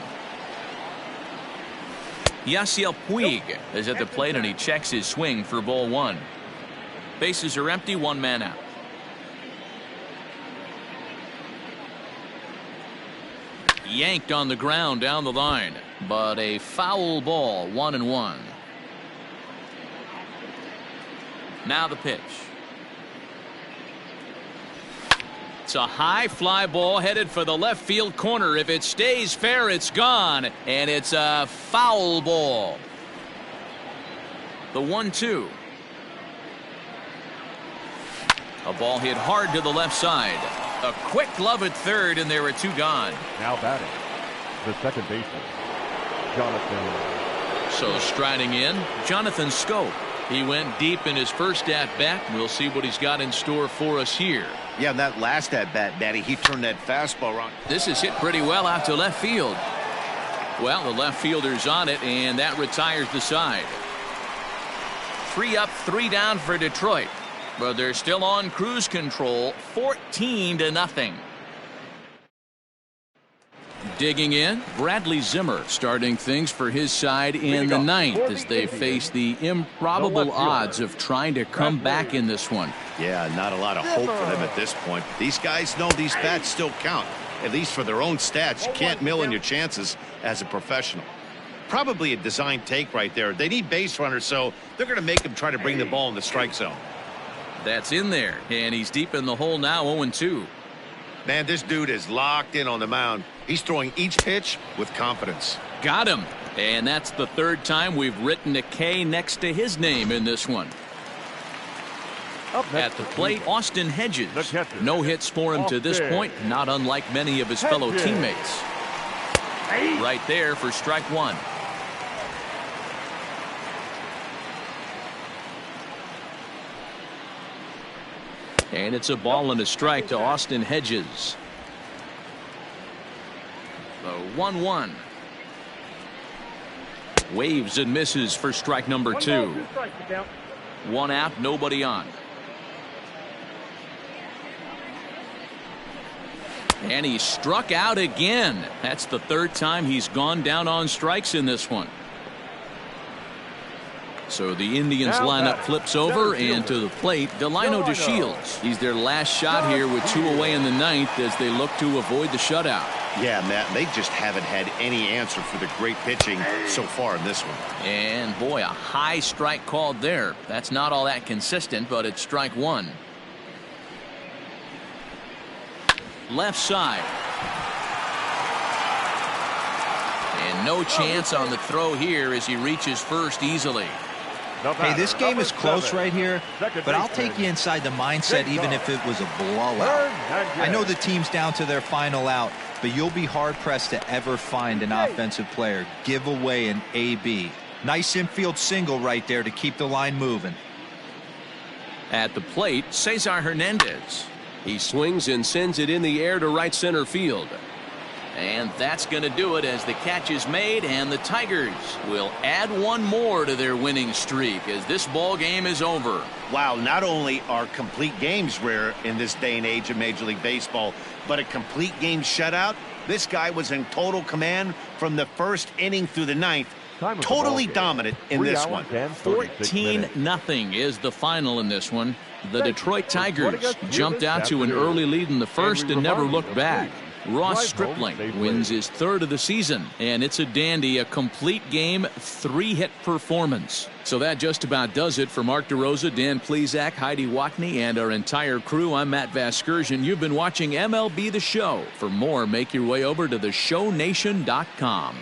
Yasiel Puig is at the plate, and he checks his swing for ball 1. Bases are empty, 1 man out. Yanked on the ground down the line, but a foul ball, 1-1. Now the pitch. It's a high fly ball headed for the left field corner. If it stays fair, it's gone, and it's a foul ball. The 1-2. A ball hit hard to the left side. A quick glove at third, and there are 2 gone. Now batting, the second baseman, Jonathan. So striding in, Jonathan Scope. He went deep in his first at-bat. We'll see what he's got in store for us here. Yeah, that last at-bat, Daddy, he turned that fastball around. This is hit pretty well out to left field. Well, the left fielder's on it, and that retires the side. 3 up, 3 down for Detroit. But they're still on cruise control, 14-0. Digging in, Bradley Zimmer starting things for his side in the 9th as they face the improbable odds of trying to come back in this one. Yeah, not a lot of hope for them at this point. These guys know these bats still count, at least for their own stats. You can't mill in your chances as a professional. Probably a design take right there. They need base runners, so they're going to make them try to bring the ball in the strike zone. That's in there, and he's deep in the hole now, 0-2. Man, this dude is locked in on the mound. He's throwing each pitch with confidence. Got him, and that's the 3rd time we've written a K next to his name in this one. At the plate, Austin Hedges. No hits for him to this point, not unlike many of his fellow teammates. Right there for strike 1. And it's a ball and a strike to Austin Hedges. The 1-1. Waves and misses for strike number 2. 1 out, nobody on. And he struck out again. That's the 3rd time he's gone down on strikes in this one. So the Indians lineup flips over, and to the plate, Delino DeShields. He's their last shot here with 2 away in the 9th as they look to avoid the shutout. Yeah, Matt, they just haven't had any answer for the great pitching so far in this one. And boy, a high strike called there. That's not all that consistent, but it's strike 1. Left side. And no chance on the throw here as he reaches first easily. Hey, this game is close right here, but I'll take you inside the mindset even if it was a blowout. I know the team's down to their final out, but you'll be hard-pressed to ever find an offensive player give away an AB. Nice infield single right there to keep the line moving. At the plate, Cesar Hernandez. He swings and sends it in the air to right center field. And that's going to do it as the catch is made, and the Tigers will add one more to their winning streak as this ball game is over. Wow, not only are complete games rare in this day and age of Major League Baseball, but a complete game shutout. This guy was in total command from the first inning through the ninth. Totally dominant in this one. 14-0 is the final in this one. The Detroit Tigers jumped out to an early lead in the first and never looked back. Ross Stripling wins his third of the season, and it's a dandy, a complete game, 3-hit performance. So that just about does it for Mark DeRosa, Dan Plesac, Heidi Watney, and our entire crew. I'm Matt Vasgersian. You've been watching MLB The Show. For more, make your way over to theshownation.com.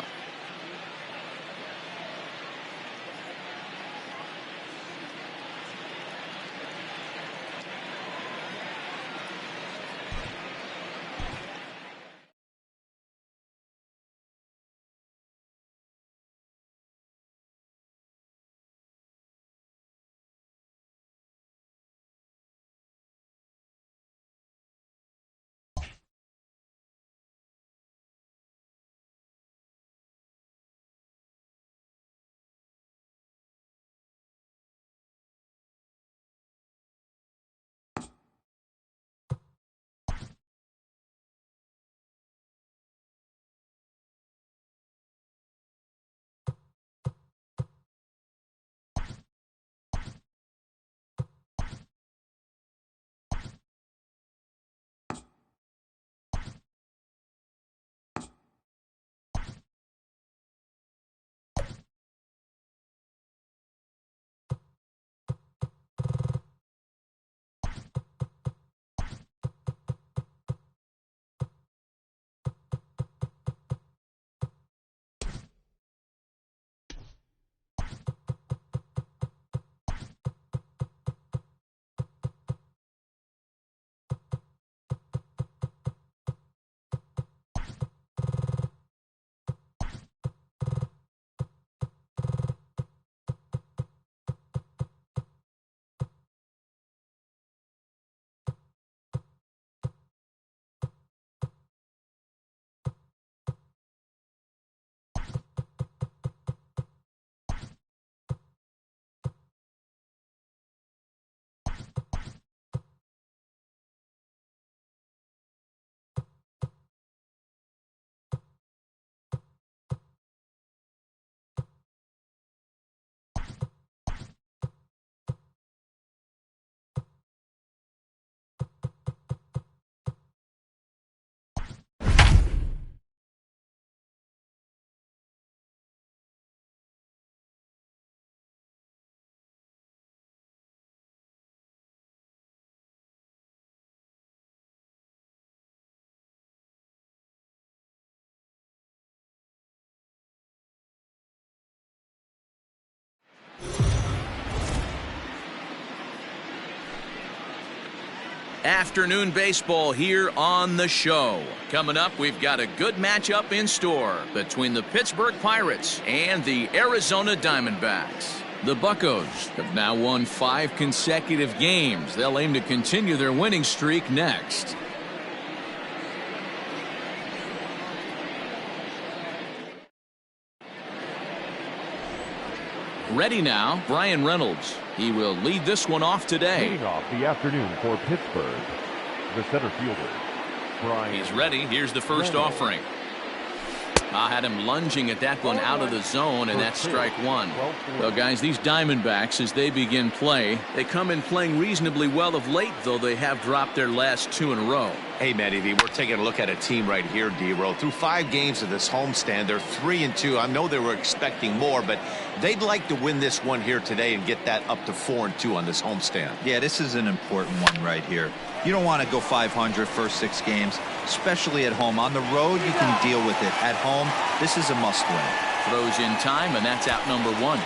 Afternoon baseball here on the show. Coming up, we've got a good matchup in store between the Pittsburgh Pirates and the Arizona Diamondbacks. The Buccos have now won 5 consecutive games. They'll aim to continue their winning streak next. Ready now, Brian Reynolds. He will lead this one off today. Leading off the afternoon for Pittsburgh, the center fielder, Brian. He's ready. Here's the first offering. I had him lunging at that one out of the zone, and that's strike one. Well, guys, these Diamondbacks, as they begin play, they come in playing reasonably well of late, though they have dropped their last 2 in a row. Hey, Matty V, we're taking a look at a team right here, D-Row. Through 5 games of this homestand, they're 3-2. I know they were expecting more, but they'd like to win this one here today and get that up to 4-2 on this homestand. Yeah, this is an important one right here. You don't want to go 500 first 6 games. especially at home. On the road, you can deal with it. At home, this is a must-win. Throws in time, and that's out number 1.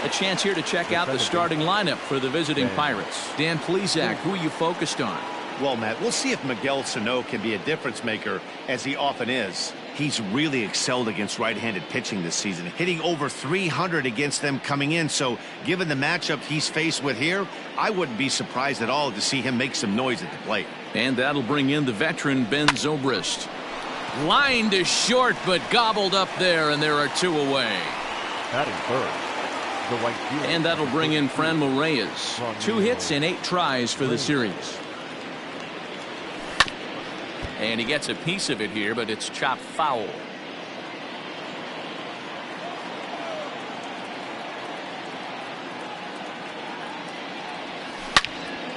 A chance here to check out the starting lineup for the visiting Pirates. Dan Plesac, who are you focused on? Well, Matt, we'll see if Miguel Sano can be a difference maker, as he often is. He's really excelled against right-handed pitching this season, hitting over 300 against them coming in. So given the matchup he's faced with here, I wouldn't be surprised at all to see him make some noise at the plate. And that'll bring in the veteran Ben Zobrist. Line to short, but gobbled up there, and there are 2 away. Batting first, the right fielder. And that'll bring in Franmil Reyes. 2 hits and 8 tries for the series. And he gets a piece of it here, but it's chopped foul.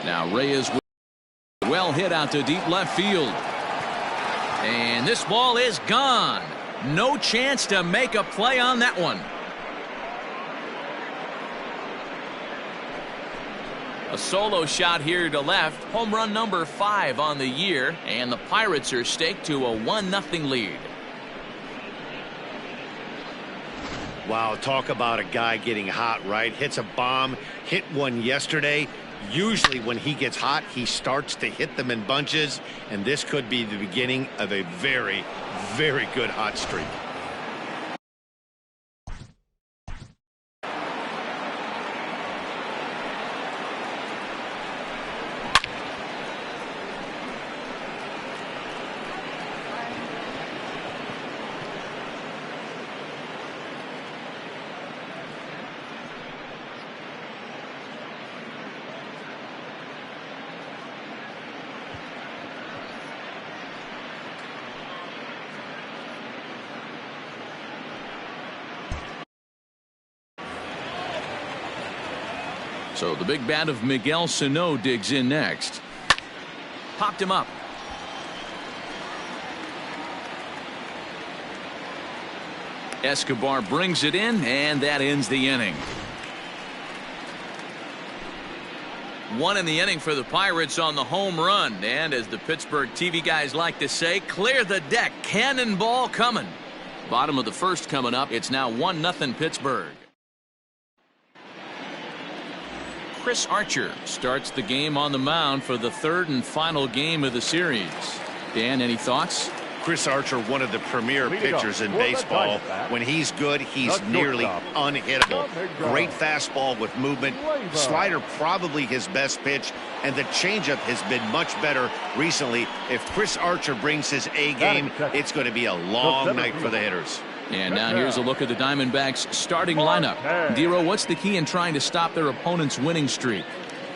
Now Reyes well hit out to deep left field. And this ball is gone. No chance to make a play on that one. A solo shot here to left. Home run number 5 on the year. And the Pirates are staked to a 1-0 lead. Wow, talk about a guy getting hot, right? Hits a bomb, hit one yesterday. Usually when he gets hot, he starts to hit them in bunches, and this could be the beginning of a very, very good hot streak. So the big bat of Miguel Sano digs in next. Popped him up. Escobar brings it in, and that ends the inning. 1 in the inning for the Pirates on the home run. And as the Pittsburgh TV guys like to say, clear the deck. Cannonball coming. Bottom of the first coming up. It's now 1-0 Pittsburgh. Chris Archer starts the game on the mound for the 3rd and final game of the series. Dan, any thoughts? Chris Archer, one of the premier pitchers in baseball. When he's good, he's nearly unhittable. Great fastball with movement. Slider probably his best pitch, and the changeup has been much better recently. If Chris Archer brings his A game, it's going to be a long night for the hitters. And now here's a look at the Diamondbacks starting lineup. Dero, what's the key in trying to stop their opponent's winning streak?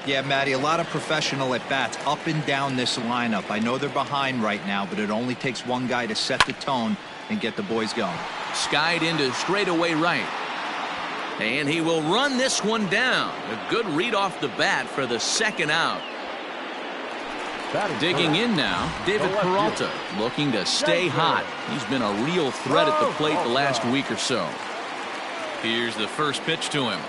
Yeah, Matty, a lot of professional at-bats up and down this lineup. I know they're behind right now, but it only takes one guy to set the tone and get the boys going. Skied into straightaway right. And he will run this one down. A good read off the bat for the 2nd out. Digging in now, David Peralta, looking to stay hot. He's been a real threat at the plate the last week or so. Here's the first pitch to him.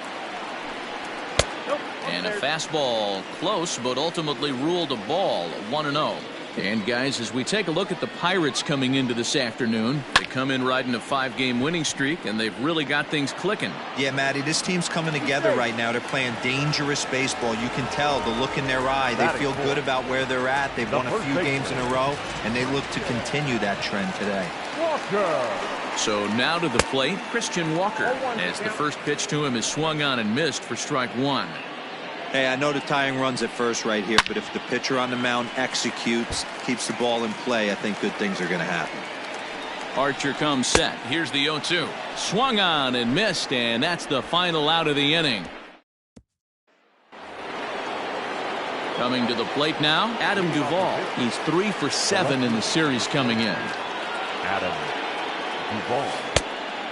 And a fastball close, but ultimately ruled a ball. 1-0. And guys, as we take a look at the Pirates coming into this afternoon, they come in riding a 5-game winning streak, and they've really got things clicking. Yeah, Matty, this team's coming together right now. They're playing dangerous baseball. You can tell the look in their eye. They feel good about where they're at. They've won a few games in a row, and they look to continue that trend today. So now to the plate, Christian Walker, as the first pitch to him is swung on and missed for strike 1. Hey, I know the tying run's at first right here, but if the pitcher on the mound executes, keeps the ball in play, I think good things are going to happen. Archer comes set. Here's the 0-2. Swung on and missed, and that's the final out of the inning. Coming to the plate now, Adam Duvall. He's 3 for 7 in the series coming in. Adam Duvall.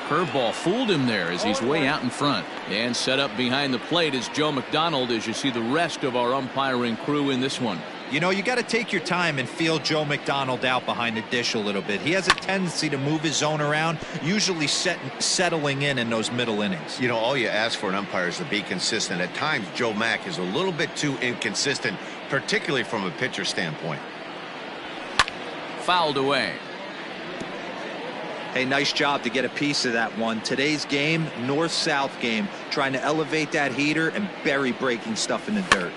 Curveball fooled him there as he's way out in front. And set up behind the plate is Joe McDonald as you see the rest of our umpiring crew in this one. You know, you got to take your time and feel Joe McDonald out behind the dish a little bit. He has a tendency to move his zone around, usually settling in those middle innings. You know, all you ask for an umpire is to be consistent. At times, Joe Mack is a little bit too inconsistent, particularly from a pitcher standpoint. fouled away. Hey, nice job to get a piece of that one. Today's game, north-south game, trying to elevate that heater and bury breaking stuff in the dirt.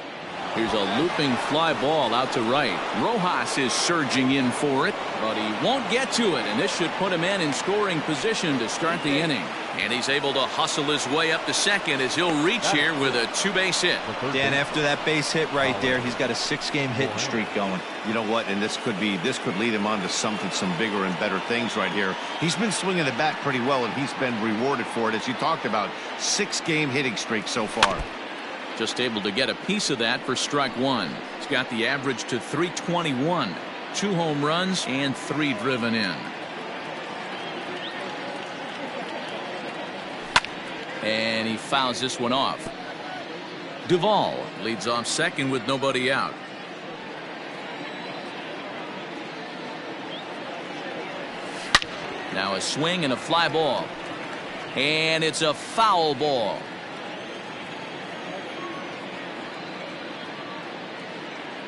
Here's a looping fly ball out to right. Rojas is surging in for it, but he won't get to it, and this should put him in scoring position to start the inning. And he's able to hustle his way up to second as he'll reach here with a 2-base hit. Dan, after that base hit right there, he's got a 6-game hitting streak going. You know what? And this could lead him on to some bigger and better things right here. He's been swinging the bat pretty well, and he's been rewarded for it, as you talked about. 6-game hitting streak so far. Just able to get a piece of that for strike one. He's got the average to 321. 2 home runs and 3 driven in. And he fouls this one off. Duvall leads off second with nobody out. Now a swing and a fly ball. And it's a foul ball.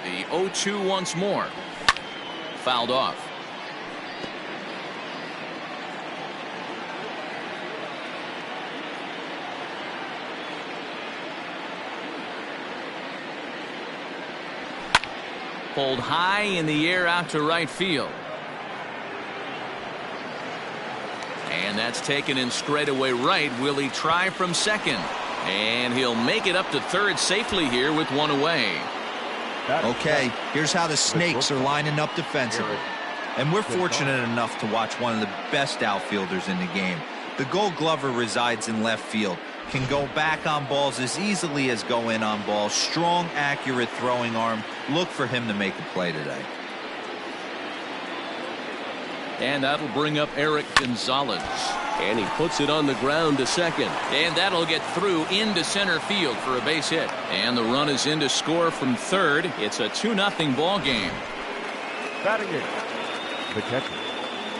The 0-2 once more. Fouled off. Pulled high in the air out to right field. And that's taken in straightaway right. Will he try from second? And he'll make it up to third safely here with 1 away. Okay, here's how the Snakes are lining up defensively. And we're fortunate enough to watch one of the best outfielders in the game. The Gold Glover resides in left field. Can go back on balls as easily as go in on balls. Strong, accurate throwing arm. Look for him to make a play today. And that'll bring up Eric Gonzalez. And he puts it on the ground to second. And that'll get through into center field for a base hit. And the run is in to score from third. It's a 2-0 ball game. Batting it, the catcher.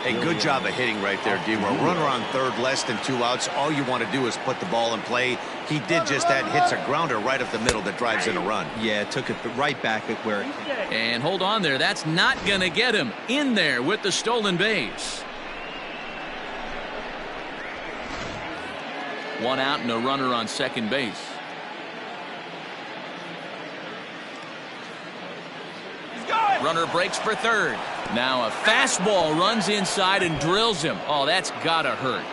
A good job of hitting right there, D. Runner on third, less than 2 outs. All you want to do is put the ball in play. He did just that. Hits a grounder right up the middle that drives in a run. Yeah, took it right back at where. And hold on there. That's not going to get him in there with the stolen base. 1 out and a runner on second base. Runner breaks for third. Now a fastball runs inside and drills him. Oh, that's gotta hurt.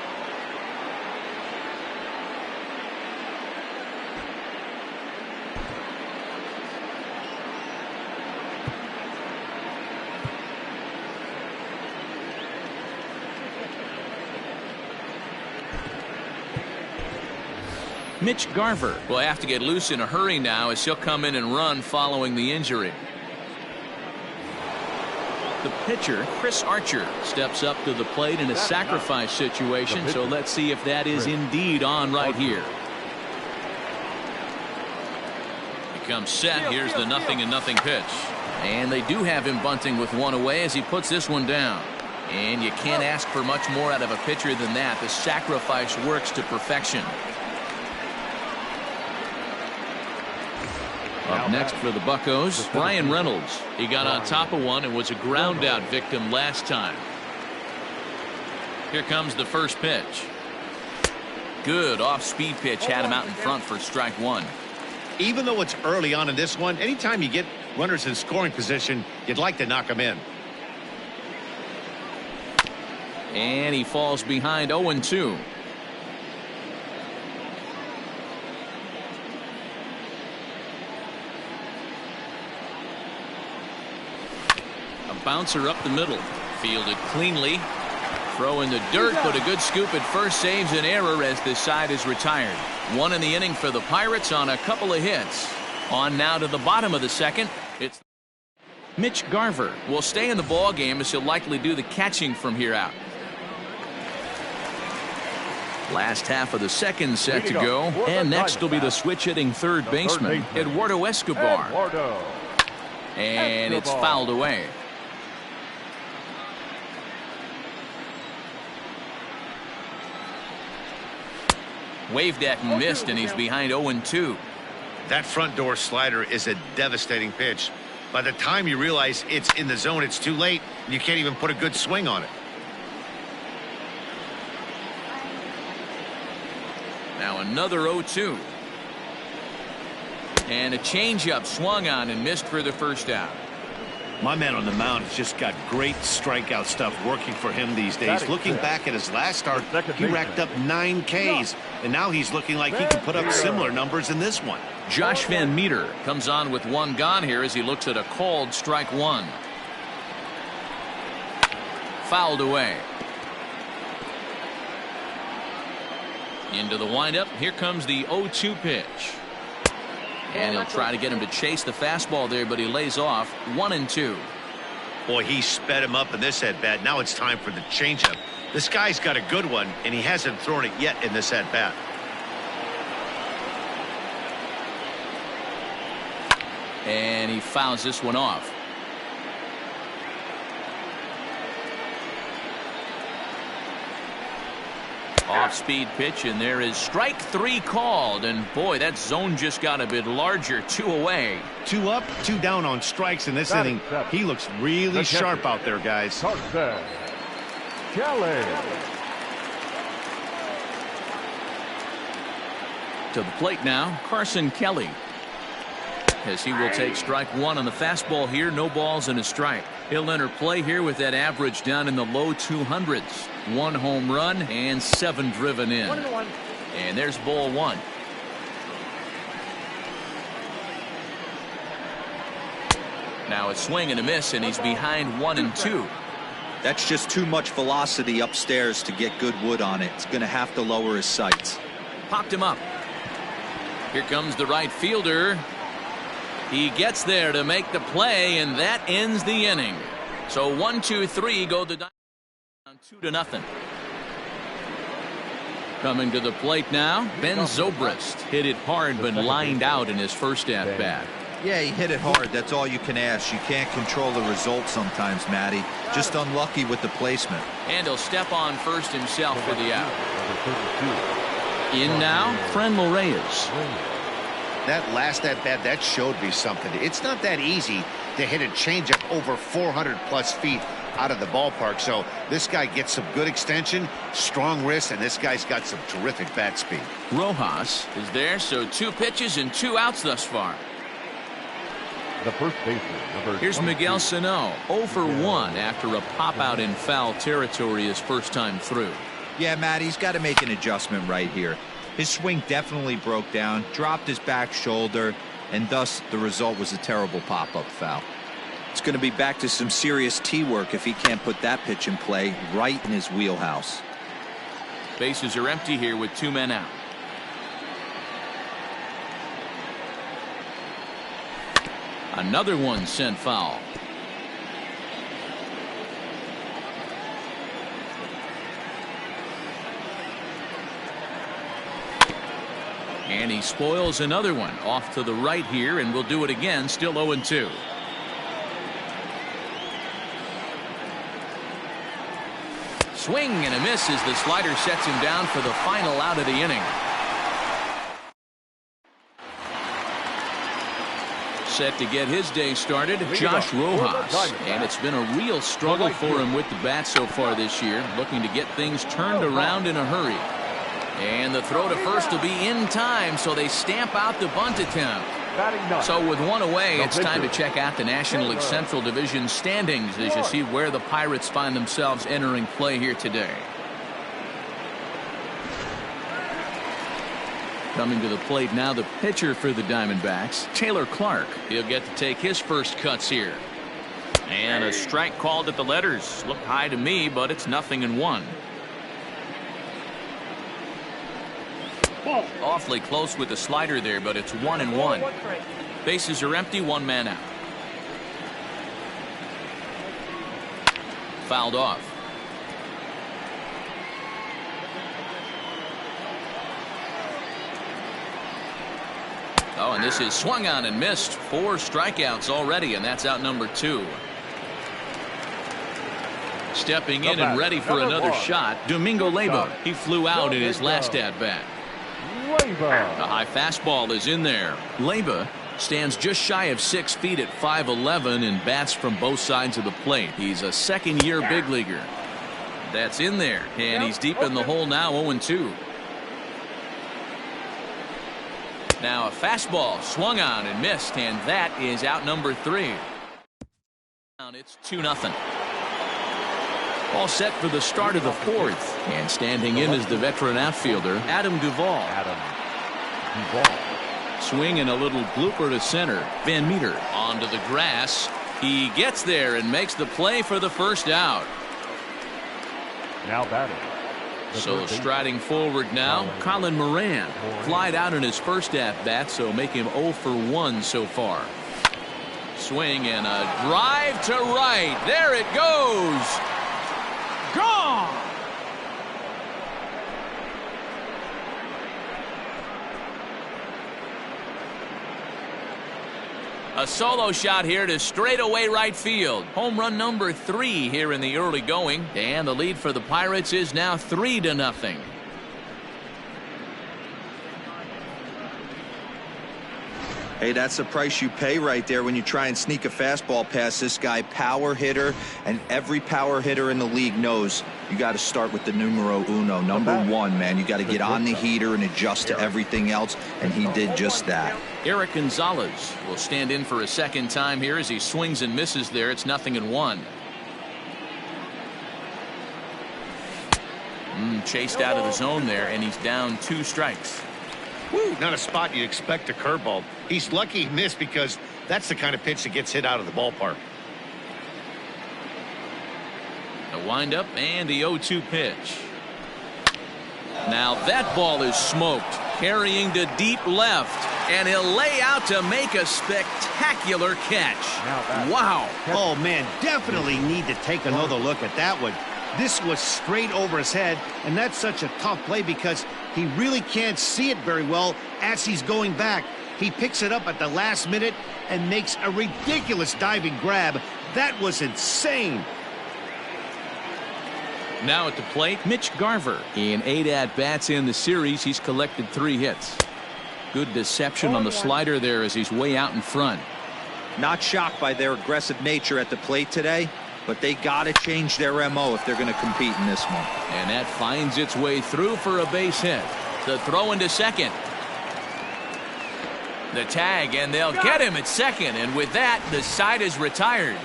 Mitch Garver will have to get loose in a hurry now as he'll come in and run following the injury. The pitcher, Chris Archer, steps up to the plate in a sacrifice situation, so let's see if that is indeed on right here. He comes set. Here's the 0-0 pitch. And they do have him bunting with 1 away as he puts this one down. And you can't ask for much more out of a pitcher than that. The sacrifice works to perfection. Up next for the Buccos, Brian Reynolds. He got on top of one and was a ground out victim last time. Here comes the first pitch. Good off-speed pitch, had him out in front for strike one. Even though it's early on in this one, anytime you get runners in scoring position, you'd like to knock them in. And he falls behind 0-2. Bouncer up the middle, fielded cleanly. Throw in the dirt, but a good scoop at first saves an error as this side is retired. 1 in the inning for the Pirates on a couple of hits. On now to the bottom of the second. It's Mitch Garver will stay in the ball game as he'll likely do the catching from here out. Last half of the second set to go, and next will be the switch hitting third baseman, Eduardo Escobar. And it's fouled away. Waved at and missed, and he's behind 0-2. That front door slider is a devastating pitch. By the time you realize it's in the zone, it's too late, and you can't even put a good swing on it. Now another 0-2. And a changeup swung on and missed for the first out. My man on the mound has just got great strikeout stuff working for him these days. Looking back at his last start, he racked up 9 Ks, and now he's looking like he can put up similar numbers in this one. Josh Van Meter comes on with 1 gone here as he looks at a called strike 1. Fouled away. Into the windup. Here comes the 0-2 pitch. And he'll try to get him to chase the fastball there, but he lays off. 1-2. Boy, he sped him up in this at-bat. Now it's time for the changeup. This guy's got a good one, and he hasn't thrown it yet in this at-bat. And he fouls this one off. Off-speed pitch, and there is strike 3 called. And boy, that zone just got a bit larger. 2 away. 2 up, 2 down on strikes in this inning. He looks really sharp out there, guys. Carson Kelly. To the plate now, Carson Kelly. As he will take strike 1 on the fastball here. No balls and a strike. He'll enter play here with that average down in the low 200s. 1 home run and 7 driven in. 1-1. And there's ball 1. Now a swing and a miss, and he's behind 1-2. That's just too much velocity upstairs to get good wood on it. It's going to have to lower his sights. Popped him up. Here comes the right fielder. He gets there to make the play, and that ends the inning. So 1-2-3 go the Diamondbacks down 2-0. Coming to the plate now, Ben Zobrist hit it hard but lined out in his first at bat. Yeah, he hit it hard. That's all you can ask. You can't control the result sometimes, Matty. Just unlucky with the placement. And he'll step on first himself for the out. In now, Friendly Reyes. That last at-bat, that showed me something. It's not that easy to hit a changeup over 400-plus feet out of the ballpark. So this guy gets some good extension, strong wrist, and this guy's got some terrific bat speed. Rojas is there, so 2 pitches and 2 outs thus far. The first baseman, number Here's 22. Miguel Sano, 0 for 1 after a pop-out in foul territory his first time through. Yeah, Matt, he's got to make an adjustment right here. His swing definitely broke down, dropped his back shoulder, and thus the result was a terrible pop-up foul. It's going to be back to some serious tee work if he can't put that pitch in play right in his wheelhouse. Bases are empty here with 2 men out. Another one sent foul. And he spoils another one off to the right here, and we'll do it again. Still 0-2. Swing and a miss as the slider sets him down for the final out of the inning. Set to get his day started, Josh Rojas. And it's been a real struggle for him with the bat so far this year, looking to get things turned around in a hurry. And the throw to first will be in time, so they stamp out the bunt attempt. So with 1 away, it's time to check out the National League Central Division standings as you see where the Pirates find themselves entering play here today. Coming to the plate now, the pitcher for the Diamondbacks, Taylor Clark. He'll get to take his first cuts here. And a strike called at the letters. Looked high to me, but it's 0-1. Awfully close with the slider there, but it's 1-1. Bases are empty, 1 man out. Fouled off. Oh, and this is swung on and missed. 4 strikeouts already, and that's out number 2. Stepping in and ready for another shot, Domingo Leyba. He flew out in his last at-bat. A high fastball is in there. Leyba Stands just shy of 6 feet at 5'11" and bats from both sides of the plate. He's a second-year big leaguer. That's in there, and he's deep in the hole now, 0-2. Now a fastball swung on and missed, and that is out number 3. It's 2-0. All set for the start of the 4th, and standing in is the veteran outfielder Adam Duvall. Swing and a little blooper to center. Van Meter onto the grass. He gets there and makes the play for the first out. Now batting. So striding forward now, Colin Moran. Flied out in his first at-bat, so make him 0 for 1 so far. Swing and a drive to right. There it goes. Gone. A solo shot here to straightaway right field. Home run number 3 here in the early going. And the lead for the Pirates is now 3-0. Hey, that's the price you pay right there when you try and sneak a fastball past this guy. Power hitter, and every power hitter in the league knows you got to start with the numero uno, number 1, man. You got to get on the heater and adjust to everything else, and he did just that. Eric Gonzalez will stand in for a second time here as he swings and misses there. It's 0-1. Chased out of the zone there, and he's down 2 strikes. Woo, not a spot you'd expect a curveball. He's lucky he missed because that's the kind of pitch that gets hit out of the ballpark. A windup and the 0-2 pitch. Now that ball is smoked, carrying to deep left, and he'll lay out to make a spectacular catch. Wow. Oh, man, definitely need to take another look at that one. This was straight over his head, and that's such a tough play because he really can't see it very well as he's going back. He picks it up at the last minute and makes a ridiculous diving grab. That was insane. Now at the plate, Mitch Garver. In 8 at-bats in the series, he's collected 3 hits. Good deception on the slider there as he's way out in front. Not shocked by their aggressive nature at the plate today, but they got to change their MO if they're going to compete in this one. And that finds its way through for a base hit. The throw into second. The tag, and they'll get him at second. And with that, the side is retired.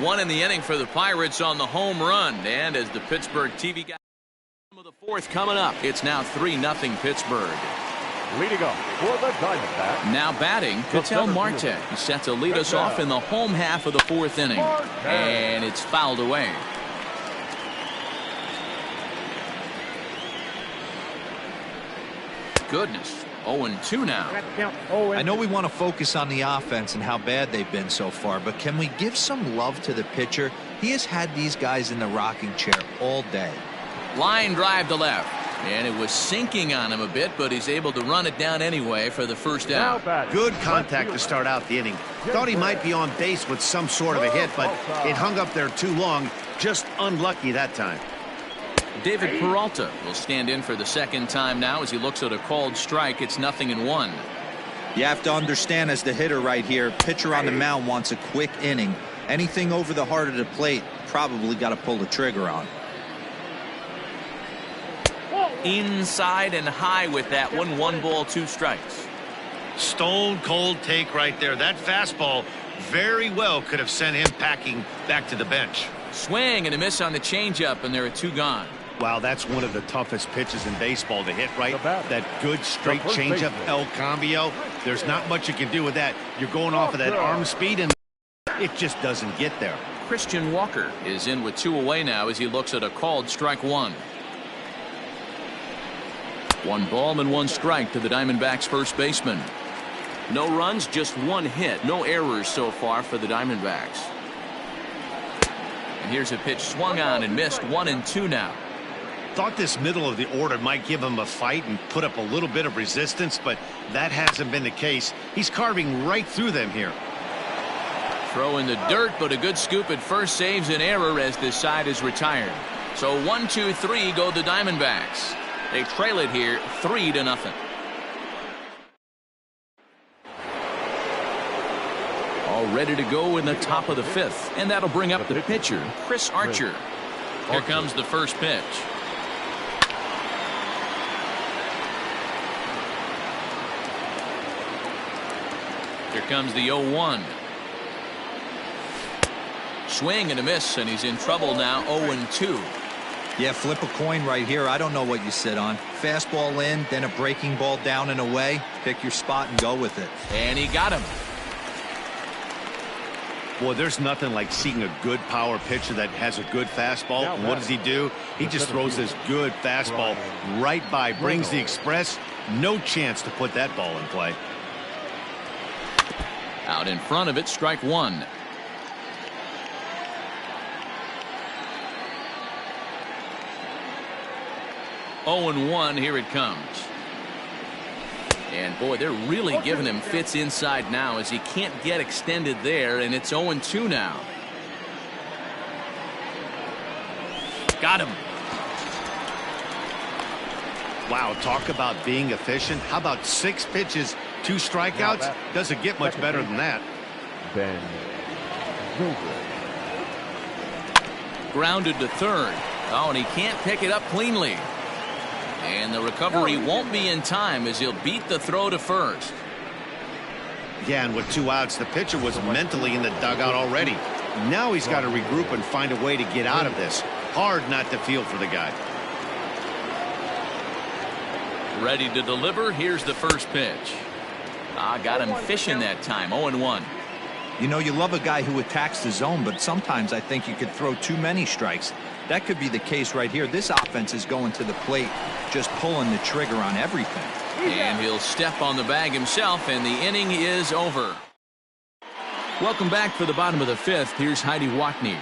1 in the inning for the Pirates on the home run. And as the Pittsburgh TV guy, the 4th coming up, it's now 3-0 Pittsburgh. Leading up for the Diamondbacks. Now batting, Katel Marte. He's set to lead us off in the home half of the 4th inning. And it's fouled away. Goodness. 0-2 now. I know we want to focus on the offense and how bad they've been so far, but can we give some love to the pitcher? He has had these guys in the rocking chair all day. Line drive to left. And it was sinking on him a bit, but he's able to run it down anyway for the first out. Good contact to start out the inning. Thought he might be on base with some sort of a hit, but it hung up there too long. Just unlucky that time. David Peralta will stand in for the second time now as he looks at a called strike. It's 0-1. You have to understand, as the hitter right here, pitcher on the mound wants a quick inning. Anything over the heart of the plate, probably got to pull the trigger on. Inside and high with that one. 1 ball, 2 strikes. Stone cold take right there. That fastball very well could have sent him packing back to the bench. Swing and a miss on the changeup, and there are 2 gone. Wow, that's one of the toughest pitches in baseball to hit, right? That good straight changeup, El Cambio. There's not much you can do with that. You're going off of that arm speed, and it just doesn't get there. Christian Walker is in with 2 away now as he looks at a called strike 1. 1 ball and 1 strike to the Diamondbacks first baseman. No runs, just 1 hit. No errors so far for the Diamondbacks. And here's a pitch swung on and missed. 1-2 now. Thought this middle of the order might give him a fight and put up a little bit of resistance, but that hasn't been the case. He's carving right through them here. Throw in the dirt, but a good scoop at first saves an error as this side is retired. So 1-2-3 go the Diamondbacks. They trail it here 3-0. now ready to go in the top of the 5th. And that'll bring up the pitcher, Chris Archer. Here comes the first pitch. Here comes the 0-1. Swing and a miss, and he's in trouble now. 0-2. Yeah, flip a coin right here. I don't know what you sit on. Fastball in, then a breaking ball down and away. Pick your spot and go with it. And he got him. Boy, there's nothing like seeing a good power pitcher that has a good fastball. And what does he do? He just throws this good fastball right by, brings the express. No chance to put that ball in play. Out in front of it, strike 1. Oh and 1, here it comes. And boy, they're really giving him fits inside now as he can't get extended there, and it's 0-2 now. Got him. Wow, talk about being efficient. How about 6 pitches, 2 strikeouts? Doesn't get much better than that. Then Zobrist. Grounded to third. Oh, and he can't pick it up cleanly. And the recovery won't be in time as he'll beat the throw to first. Yeah, and with 2 outs, the pitcher was mentally in the dugout already. Now he's got to regroup and find a way to get out of this. Hard not to feel for the guy. Ready to deliver. Here's the first pitch. Got him fishing that time. 0-1. You know, you love a guy who attacks the zone, but sometimes I think you could throw too many strikes. That could be the case right here. This offense is going to the plate, just pulling the trigger on everything. And he'll step on the bag himself, and the inning is over. Welcome back for the bottom of the 5th. Here's Heidi Watney.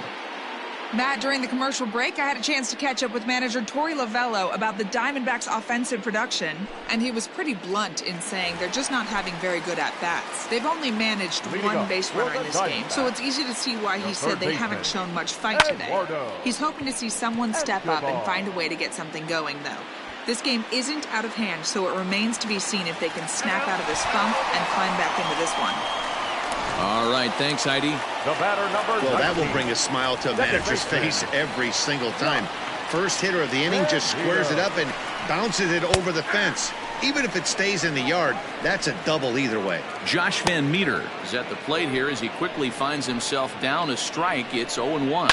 Matt, during the commercial break, I had a chance to catch up with manager Torey Lovullo about the Diamondbacks' offensive production, and he was pretty blunt in saying they're just not having very good at-bats. They've only managed 1 base runner in this game, so it's easy to see why he said they haven't shown much fight today. He's hoping to see someone step up and find a way to get something going, though. This game isn't out of hand, so it remains to be seen if they can snap out of this funk and climb back into this one. All right, thanks, Heidi. The batter number 19. Well, that will bring a smile to a manager's face every single time. First hitter of the inning just squares it up and bounces it over the fence. Even if it stays in the yard, that's a double either way. Josh Van Meter is at the plate here as he quickly finds himself down a strike. It's 0-1.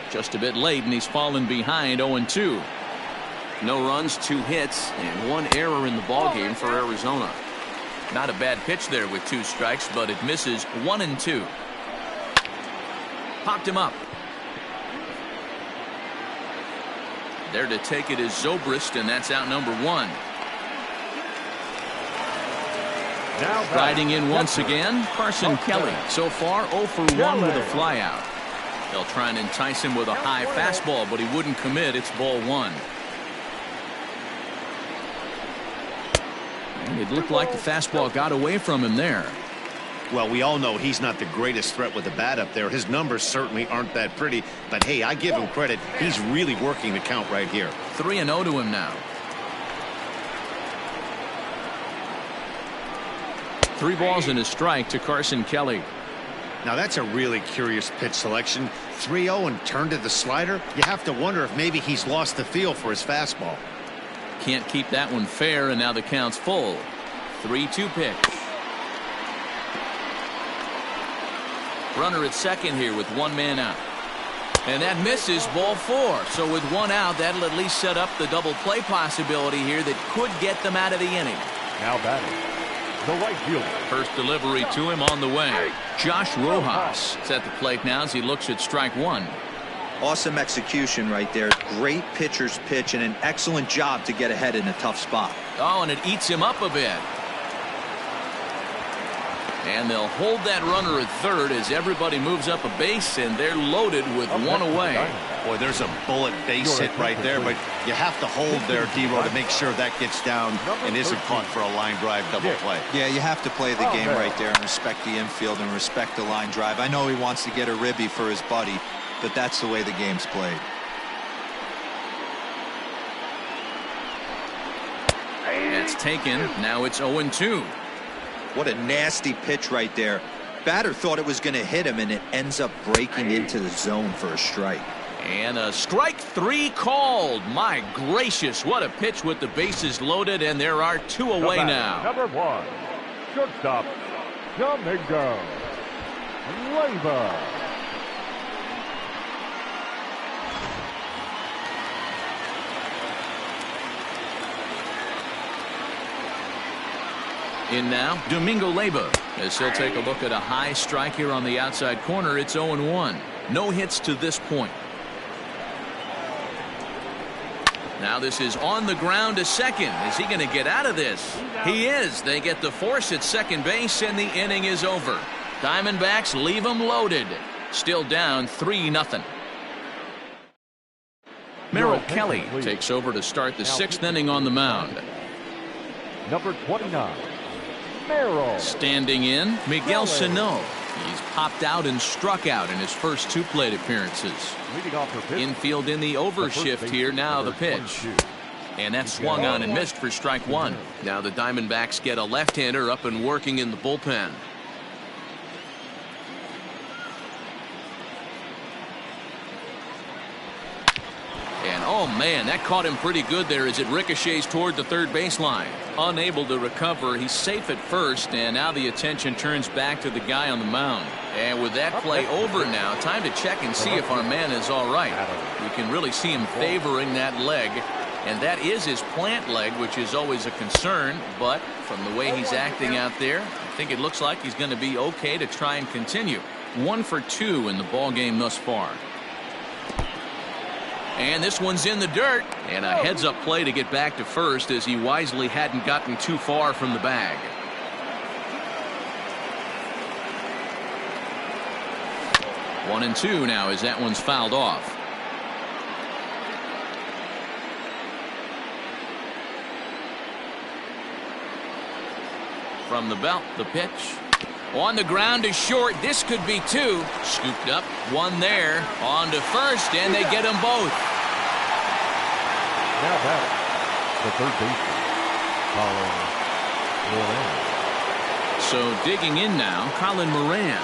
Just a bit late, and he's fallen behind 0-2. No runs, 2 hits, and 1 error in the ballgame for Arizona. Not a bad pitch there with 2 strikes, but it misses 1-2. Popped him up. There to take it is Zobrist, and that's out number 1. Riding in once again, Carson Kelly. So far, 0 for 1 with a flyout. They'll try and entice him with a high fastball, but he wouldn't commit. It's ball 1. And it looked like the fastball got away from him there. Well, we all know he's not the greatest threat with the bat up there. His numbers certainly aren't that pretty. But, hey, I give him credit. He's really working the count right here. 3-0 to him now. 3 balls and a strike to Carson Kelly. Now, that's a really curious pitch selection. 3-0 and turned to the slider. You have to wonder if maybe he's lost the feel for his fastball. Can't keep that one fair, and now the count's full. 3-2 pitch. Runner at second here with 1 man out. And that misses, ball 4. So with 1 out, that'll at least set up the double play possibility here that could get them out of the inning. Now batting, the right fielder. First delivery to him on the way. Josh Rojas is at the plate now as he looks at strike 1. Awesome execution right there. Great pitcher's pitch and an excellent job to get ahead in a tough spot. Oh, and it eats him up a bit. And they'll hold that runner at third as everybody moves up a base, and they're loaded with 1 away. Boy, there's a bullet base hit right there, but you have to hold there, D-Row, to make sure that gets down and isn't caught for a line drive double play. Yeah, you have to play the game right there and respect the infield and respect the line drive. I know he wants to get a ribby for his buddy, but that's the way the game's played. It's taken. Now it's 0-2. What a nasty pitch right there. batter thought it was going to hit him, and it ends up breaking into the zone for a strike. And a strike 3 called. My gracious, what a pitch with the bases loaded, and there are 2 away now. Number 1, shortstop, Domingo Leyva. In now, Domingo Leyva, as he'll take a look at a high strike here on the outside corner. It's 0-1. No hits to this point. Now this is on the ground to second. Is he going to get out of this? He is. They get the force at second base, and the inning is over. Diamondbacks leave them loaded. Still down 3-0. Merrill Kelly takes over to start the 6th inning on the mound. Number 29, Merrill. Standing in, Miguel Sano. He's popped out and struck out in his first 2 plate appearances. Infield in the overshift here. Now the pitch. And that swung on and missed for strike 1. Now the Diamondbacks get a left-hander up and working in the bullpen. And oh man, that caught him pretty good there as it ricochets toward the third baseline. Unable to recover. He's safe at first, and now the attention turns back to the guy on the mound. And with that play over now, time to check and see if our man is all right. You can really see him favoring that leg, and that is his plant leg, which is always a concern. But from the way he's acting out there, I think it looks like he's going to be okay to try and continue. 1 for 2 in the ball game thus far. And this one's in the dirt, and a heads-up play to get back to first as he wisely hadn't gotten too far from the bag. One and 2 now as that one's fouled off. From the belt, the pitch. On the ground is short. This could be 2. Scooped up. 1 there. On to first, and they get them both. Now batting, the third baseman, Colin Moran. So digging in now, Colin Moran.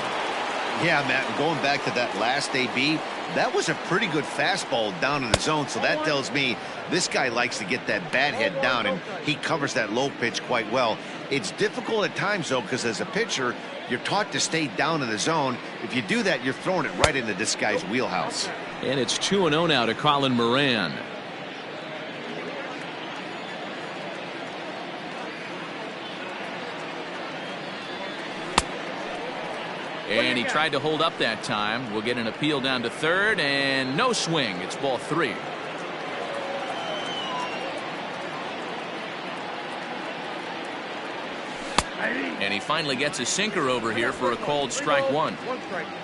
Yeah, Matt, going back to that last AB, that was a pretty good fastball down in the zone, so that tells me this guy likes to get that bat head down, and he covers that low pitch quite well. It's difficult at times, though, because as a pitcher, you're taught to stay down in the zone. If you do that, you're throwing it right into this guy's wheelhouse. And it's 2-0 now to Colin Moran. And he tried to hold up that time. We'll get an appeal down to third, and no swing. It's ball 3. And he finally gets a sinker over here for a called strike 1.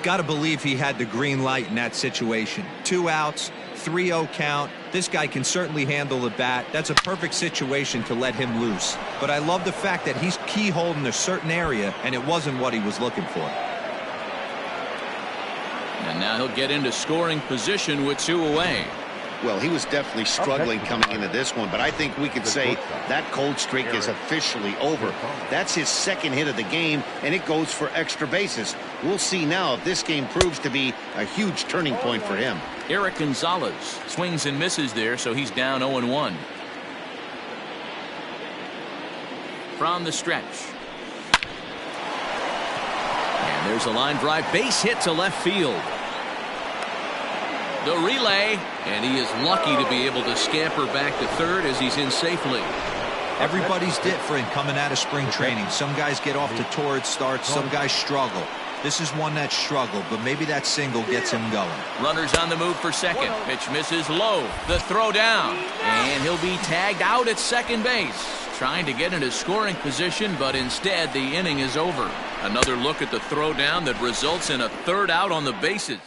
Gotta believe he had the green light in that situation. 2 outs, 3-0 count. This guy can certainly handle the bat. That's a perfect situation to let him loose. But I love the fact that he's keyholed in a certain area, and it wasn't what he was looking for. And now he'll get into scoring position with 2 away. Well, he was definitely struggling coming into this one, but I think we could say that cold streak is officially over. That's his 2nd hit of the game, and it goes for extra bases. We'll see now if this game proves to be a huge turning point for him. Eric Gonzalez swings and misses there, so he's down 0-1. From the stretch. And there's a line drive base hit to left field. The relay, and he is lucky to be able to scamper back to third as he's in safely. Everybody's different coming out of spring training. Some guys get off to torrid starts, some guys struggle. This is one that struggled, but maybe that single gets him going. Runners on the move for second. Pitch misses low. The throw down, and he'll be tagged out at second base. Trying to get into scoring position, but instead the inning is over. Another look at the throw down that results in a 3rd out on the bases.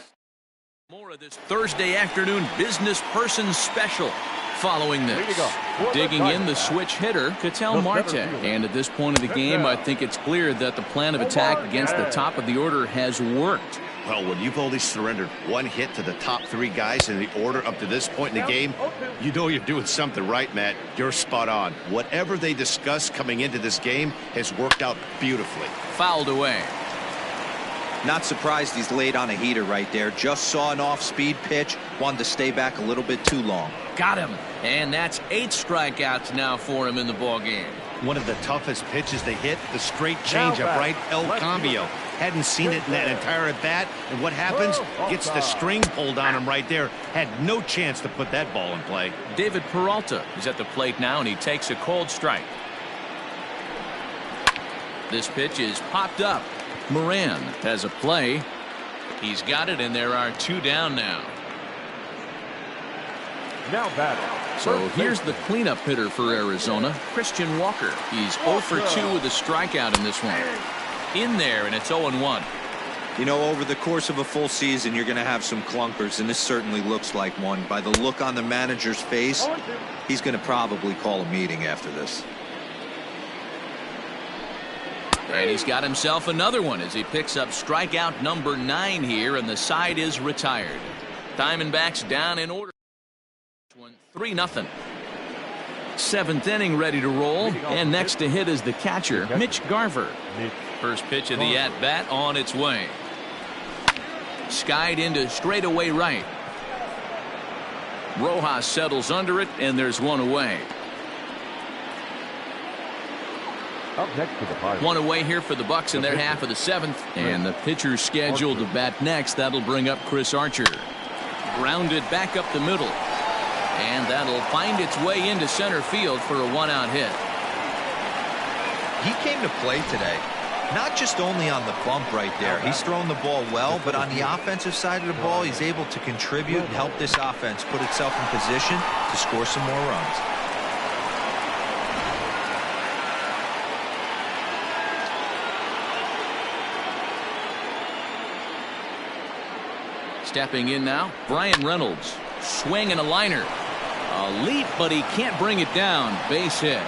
More of this Thursday afternoon business person special following this. Digging in the switch hitter, Katel Marte. And at this point of the game, I think it's clear that the plan of attack against the top of the order has worked. Well, when you've only surrendered 1 hit to the top 3 guys in the order up to this point in the game, you know you're doing something right, Matt. You're spot on. Whatever they discussed coming into this game has worked out beautifully. Fouled away. Not surprised he's laid on a heater right there. Just saw an off-speed pitch. Wanted to stay back a little bit too long. Got him. And that's 8 strikeouts now for him in the ballgame. One of the toughest pitches they hit, the straight changeup, right? El Cambio. Hadn't seen it in that entire at bat. And what happens? Gets the string pulled on him right there. Had no chance to put that ball in play. David Peralta is at the plate now, and he takes a cold strike. This pitch is popped up. Moran has a play. He's got it, and there are 2 down now. Now batting. So here's the cleanup hitter for Arizona, Christian Walker. He's 0 for 2 with a strikeout in this one. In there, and it's 0-1. You know, over the course of a full season, you're going to have some clunkers, and this certainly looks like one. By the look on the manager's face, he's going to probably call a meeting after this. And he's got himself another one as he picks up strikeout number 9 here, and the side is retired. Diamondbacks down in order. 3-0. 7th inning ready to roll, and next to hit is the catcher, Mitch Garver. First pitch of the at-bat on its way. Skied into straightaway right. Rojas settles under it, and there's 1 away. Up next to the Pirates. 1 away here for the Bucks in their half of the 7th, and the pitcher scheduled to bat next. That'll bring up Chris Archer. Grounded back up the middle, and that'll find its way into center field for a 1-out hit. He came to play today, not just only on the bump right there. He's thrown the ball well, but on the offensive side of the ball, he's able to contribute and help this offense put itself in position to score some more runs. Stepping in now, Brian Reynolds. Swing and a liner. A leap, but he can't bring it down. Base hit.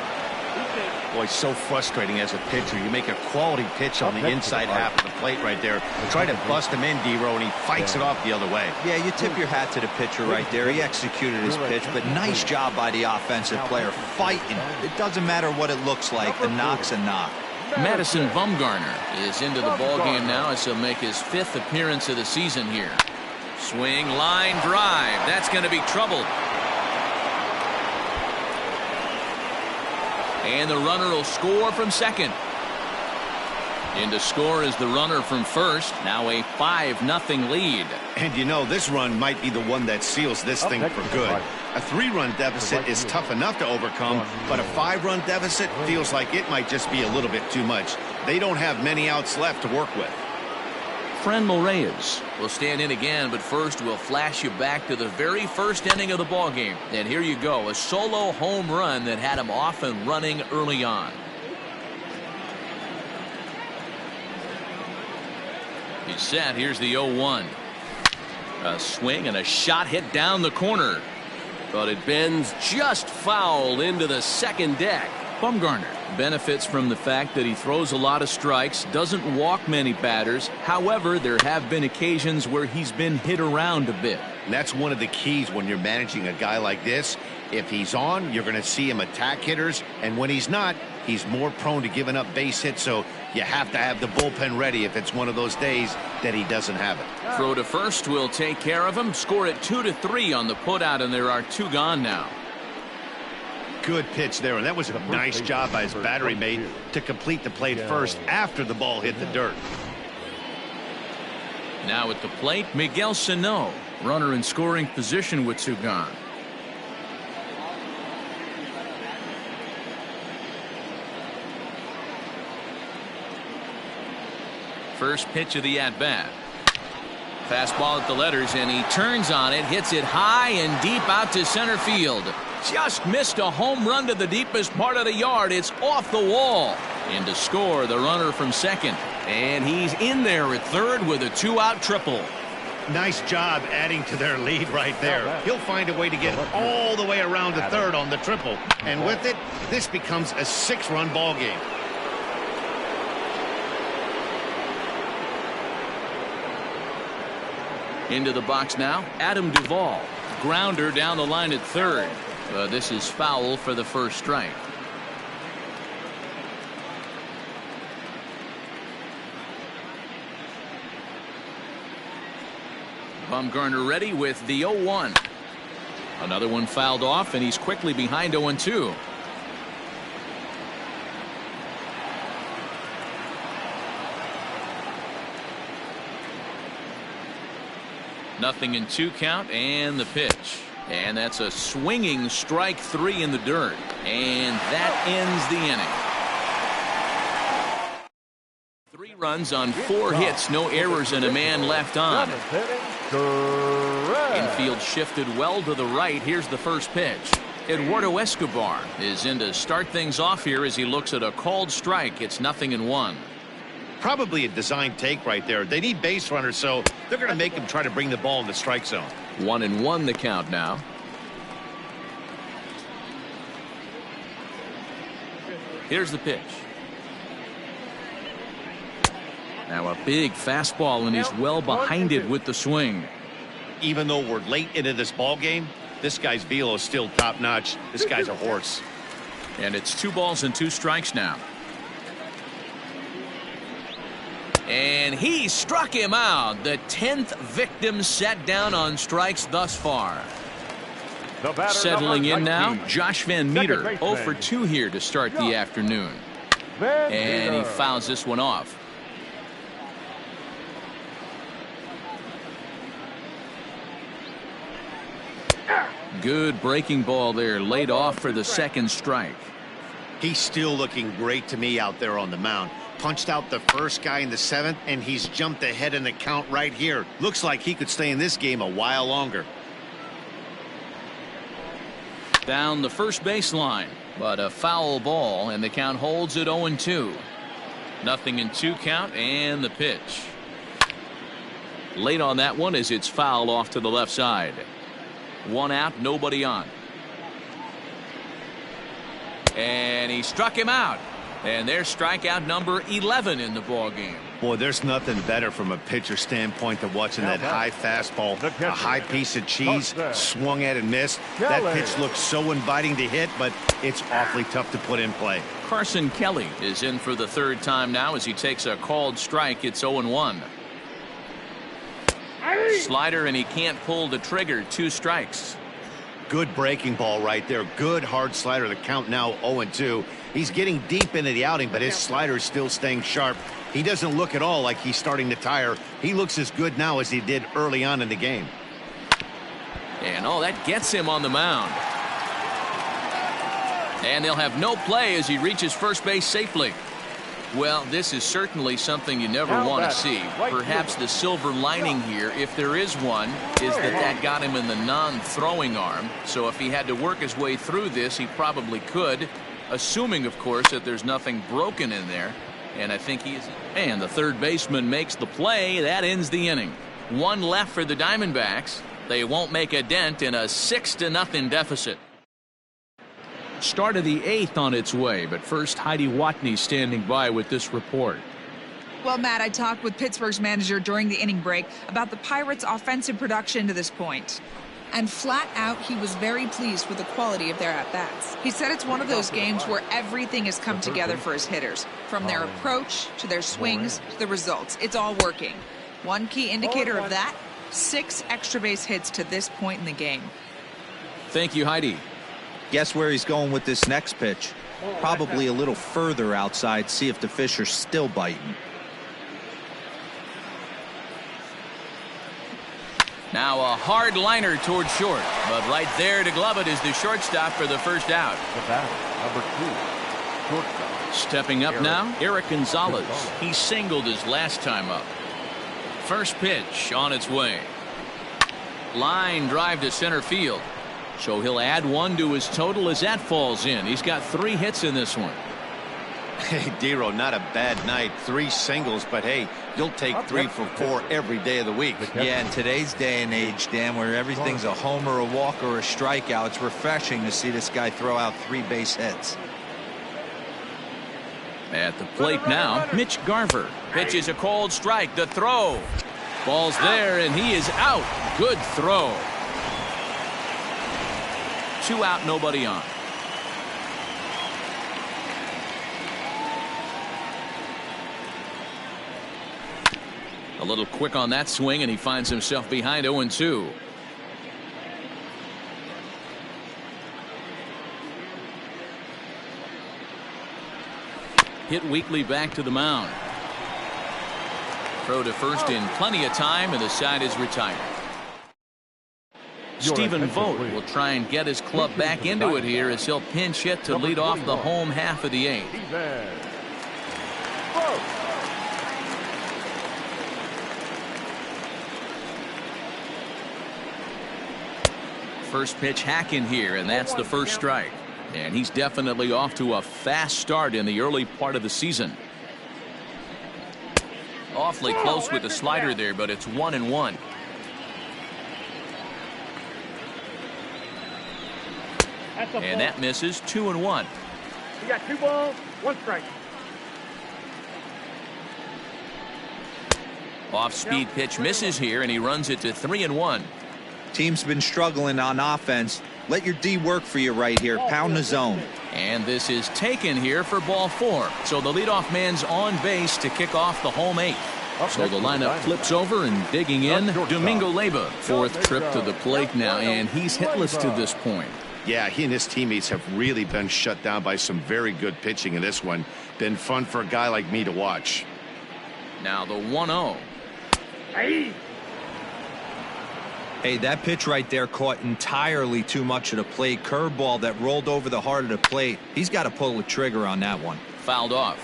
Boy, so frustrating as a pitcher. You make a quality pitch on the inside half of the plate right there. Try to bust him in, D-Row, and he fights it off the other way. Yeah, you tip your hat to the pitcher right there. He executed his pitch, but nice job by the offensive player fighting. It doesn't matter what it looks like. A knock's a knock. Madison Bumgarner is into the ballgame now as he'll make his 5th appearance of the season here. Swing, line, drive. That's going to be trouble. And the runner will score from second. In to score is the runner from first. Now a 5-0 lead. And you know, this run might be the one that seals this thing for good. A 3-run deficit is tough enough to overcome, but a 5-run deficit feels like it might just be a little bit too much. They don't have many outs left to work with. Franmil Reyes will stand in again, but first we'll flash you back to the very first inning of the ballgame. And here you go, a solo home run that had him off and running early on. He's set. Here's the 0-1. A swing and a shot hit down the corner, but it bends just foul into the second deck. Bumgarner benefits from the fact that he throws a lot of strikes, doesn't walk many batters. However, there have been occasions where he's been hit around a bit. And that's one of the keys when you're managing a guy like this. If he's on, you're going to see him attack hitters, and when he's not, he's more prone to giving up base hits, so you have to have the bullpen ready if it's one of those days that he doesn't have it. Throw to first will take care of him. Score at 2-3 on the putout, and there are 2 gone now. Good pitch there, and that was a nice job by his battery mate to complete the play first after the ball hit the dirt. Now at the plate, Miguel Sano, runner in scoring position with 2 gone. First pitch of the at-bat. Fastball at the letters, and he turns on it, hits it high and deep out to center field. Just missed a home run to the deepest part of the yard. It's off the wall. In to score, the runner from second. And he's in there at third with a 2-out triple. Nice job adding to their lead right there. He'll find a way to get all the way around to third on the triple. And with it, this becomes a 6-run ball game. Into the box now, Adam Duvall. Grounder down the line at third. This is foul for the first strike. Bumgarner ready with the 0-1. Another one fouled off, and he's quickly behind 0-2. Nothing in 2 count, and the pitch. And that's a swinging strike 3 in the dirt. And that ends the inning. 3 runs on 4 hits, no errors, and a man left on. Infield shifted well to the right. Here's the first pitch. Eduardo Escobar is in to start things off here as he looks at a called strike. It's 0-1. Probably a design take right there. They need base runners, so they're going to make him try to bring the ball in the strike zone. 1-1 the count now. Here's the pitch. Now a big fastball, and he's well behind it with the swing. Even though we're late into this ball game, this guy's velo is still top notch. This guy's a horse. And it's 2 balls and 2 strikes now. And he struck him out. The 10th victim set down on strikes thus far. Settling in now, Josh Van Meter, 0 for 2 here to start the afternoon. And he fouls this one off. Good breaking ball there, laid off for the 2nd strike. He's still looking great to me out there on the mound. Punched out the first guy in the 7th, and he's jumped ahead in the count right here. Looks like he could stay in this game a while longer. Down the first baseline, but a foul ball, and the count holds at 0-2. Nothing in 2 count, and the pitch. Late on that one as it's fouled off to the left side. 1 out, nobody on. And he struck him out. And there's strikeout number 11 in the ball game. Boy, there's nothing better from a pitcher standpoint than watching that high fastball, a high piece of cheese, swung at and missed. That pitch looks so inviting to hit, but it's awfully tough to put in play. Carson Kelly is in for the 3rd time now as he takes a called strike. It's 0-1. Slider, and he can't pull the trigger. 2 strikes. Good breaking ball right there. Good hard slider. The count now 0-2. He's getting deep into the outing, but his slider is still staying sharp. He doesn't look at all like he's starting to tire. He looks as good now as he did early on in the game. And that gets him on the mound. And they'll have no play as he reaches first base safely. Well, this is certainly something you never want to see. Perhaps the silver lining here, if there is one, is that got him in the non-throwing arm. So if he had to work his way through this, he probably could, assuming, of course, that there's nothing broken in there. And I think he is. And the 3rd baseman makes the play. That ends the inning. 1 left for the Diamondbacks. They won't make a dent in a 6-0 deficit. Start of the 8th on its way, but first Heidi Watney standing by with this report. Well, Matt, I talked with Pittsburgh's manager during the inning break about the Pirates' offensive production to this point. And flat out, he was very pleased with the quality of their at-bats. He said it's one of those games where everything has come together for his hitters. From their approach, to their swings, to the results. It's all working. One key indicator of that, 6 extra base hits to this point in the game. Thank you, Heidi. Guess where he's going with this next pitch? Probably a little further outside, see if the fish are still biting. Now a hard liner towards short, but right there to glove it is the shortstop for the first out. The batter, number 2, shortstop. Stepping up now, Eric Gonzalez. He singled his last time up. First pitch on its way. Line drive to center field. So he'll add 1 to his total as that falls in. He's got 3 hits in this one. Hey, Dero, not a bad night. 3 singles, but hey, you'll take 3 for 4 every day of the week. Yeah, in today's day and age, Dan, where everything's a homer, a walk, or a strikeout, it's refreshing to see this guy throw out 3 base hits. At the plate now, Mitch Garver pitches a cold strike. The throw. Ball's there, and he is out. Good throw. 2 out, nobody on. A little quick on that swing, and he finds himself behind 0-2. Hit weakly back to the mound. Throw to first in plenty of time, and the side is retired. Stephen Vogt will try and get his club back into it here as he'll pinch hit to lead off the home half of the 8th. First pitch hacking here, and that's the first strike. And he's definitely off to a fast start in the early part of the season. Awfully close with the slider there, but it's 1-1. And that misses. 2-1. You got 2 balls, 1 strike. Off-speed pitch misses here, and he runs it to 3-1. Team's been struggling on offense. Let your D work for you right here. Pound the zone. And this is taken here for ball 4. So the leadoff man's on base to kick off the home 8th. So the lineup flips over, and digging in, Domingo Leyba. 4th trip to the plate now, and he's hitless to this point. Yeah, he and his teammates have really been shut down by some very good pitching in this one. Been fun for a guy like me to watch. Now the 1-0. Hey, that pitch right there caught entirely too much of the plate. Curveball that rolled over the heart of the plate. He's got to pull the trigger on that one. Fouled off.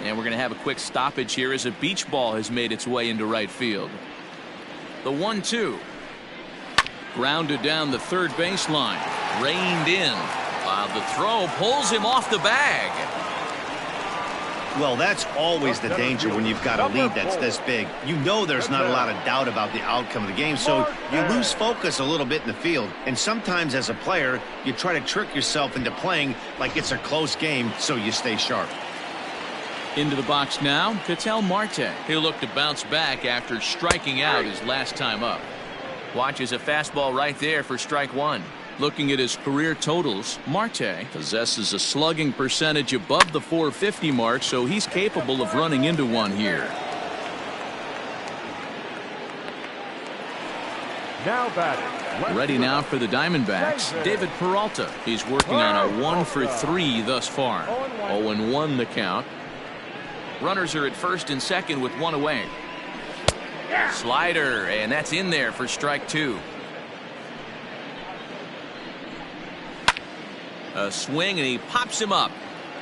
And we're going to have a quick stoppage here as a beach ball has made its way into right field. The 1-2. Grounded down the third baseline. Reined in. While the throw pulls him off the bag. Well, that's always the danger when you've got a lead that's this big. You know there's not a lot of doubt about the outcome of the game, so you lose focus a little bit in the field. And sometimes as a player, you try to trick yourself into playing like it's a close game so you stay sharp. Into the box now, Katel Marte. He'll look to bounce back after striking out his last time up. Watches a fastball right there for strike 1. Looking at his career totals, Marte possesses a slugging percentage above the .450 mark, so he's capable of running into one here. Now batting. Ready now for the Diamondbacks, David Peralta. He's working on a 1 for 3 thus far. 0-1 the count. Runners are at first and second with 1 away. Slider, and that's in there for strike 2. A swing, and he pops him up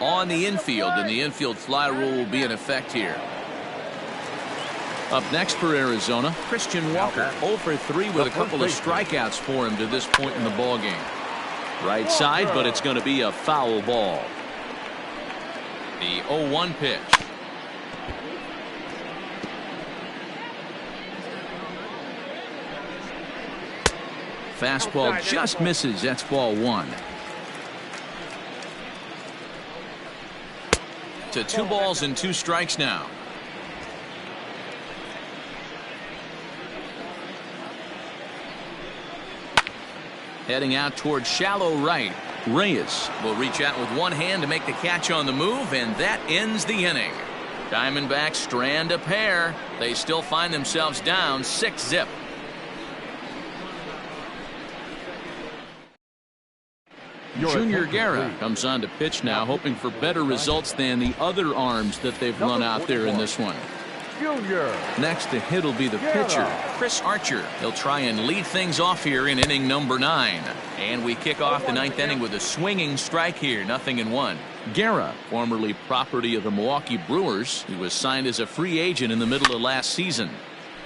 on the infield, and the infield fly rule will be in effect here. Up next for Arizona, Christian Walker, 0 for 3 with a couple of strikeouts for him to this point in the ballgame. Right side, but it's going to be a foul ball. The 0-1 pitch. Fastball just misses. That's ball 1. To 2 balls and 2 strikes now. Heading out towards shallow right. Reyes will reach out with one hand to make the catch on the move, and that ends the inning. Diamondbacks strand a pair. They still find themselves down 6-0. Junior Guerra comes on to pitch now, hoping for better results than the other arms that they've run out there in this one. Next to hit will be the pitcher, Chris Archer. He'll try and lead things off here in inning number 9. And we kick off the 9th inning with a swinging strike here, 0-1. Guerra, formerly property of the Milwaukee Brewers, he was signed as a free agent in the middle of last season.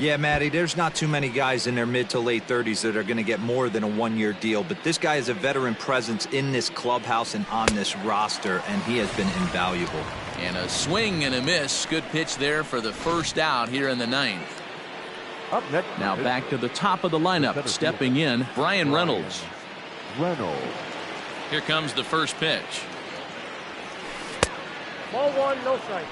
Yeah, Matty, there's not too many guys in their mid to late 30s that are going to get more than a 1-year deal, but this guy is a veteran presence in this clubhouse and on this roster, and he has been invaluable. And a swing and a miss. Good pitch there for the first out here in the 9th. Up next, now back to the top of the lineup, stepping in, Brian Reynolds. Here comes the first pitch. Ball 1, no strike.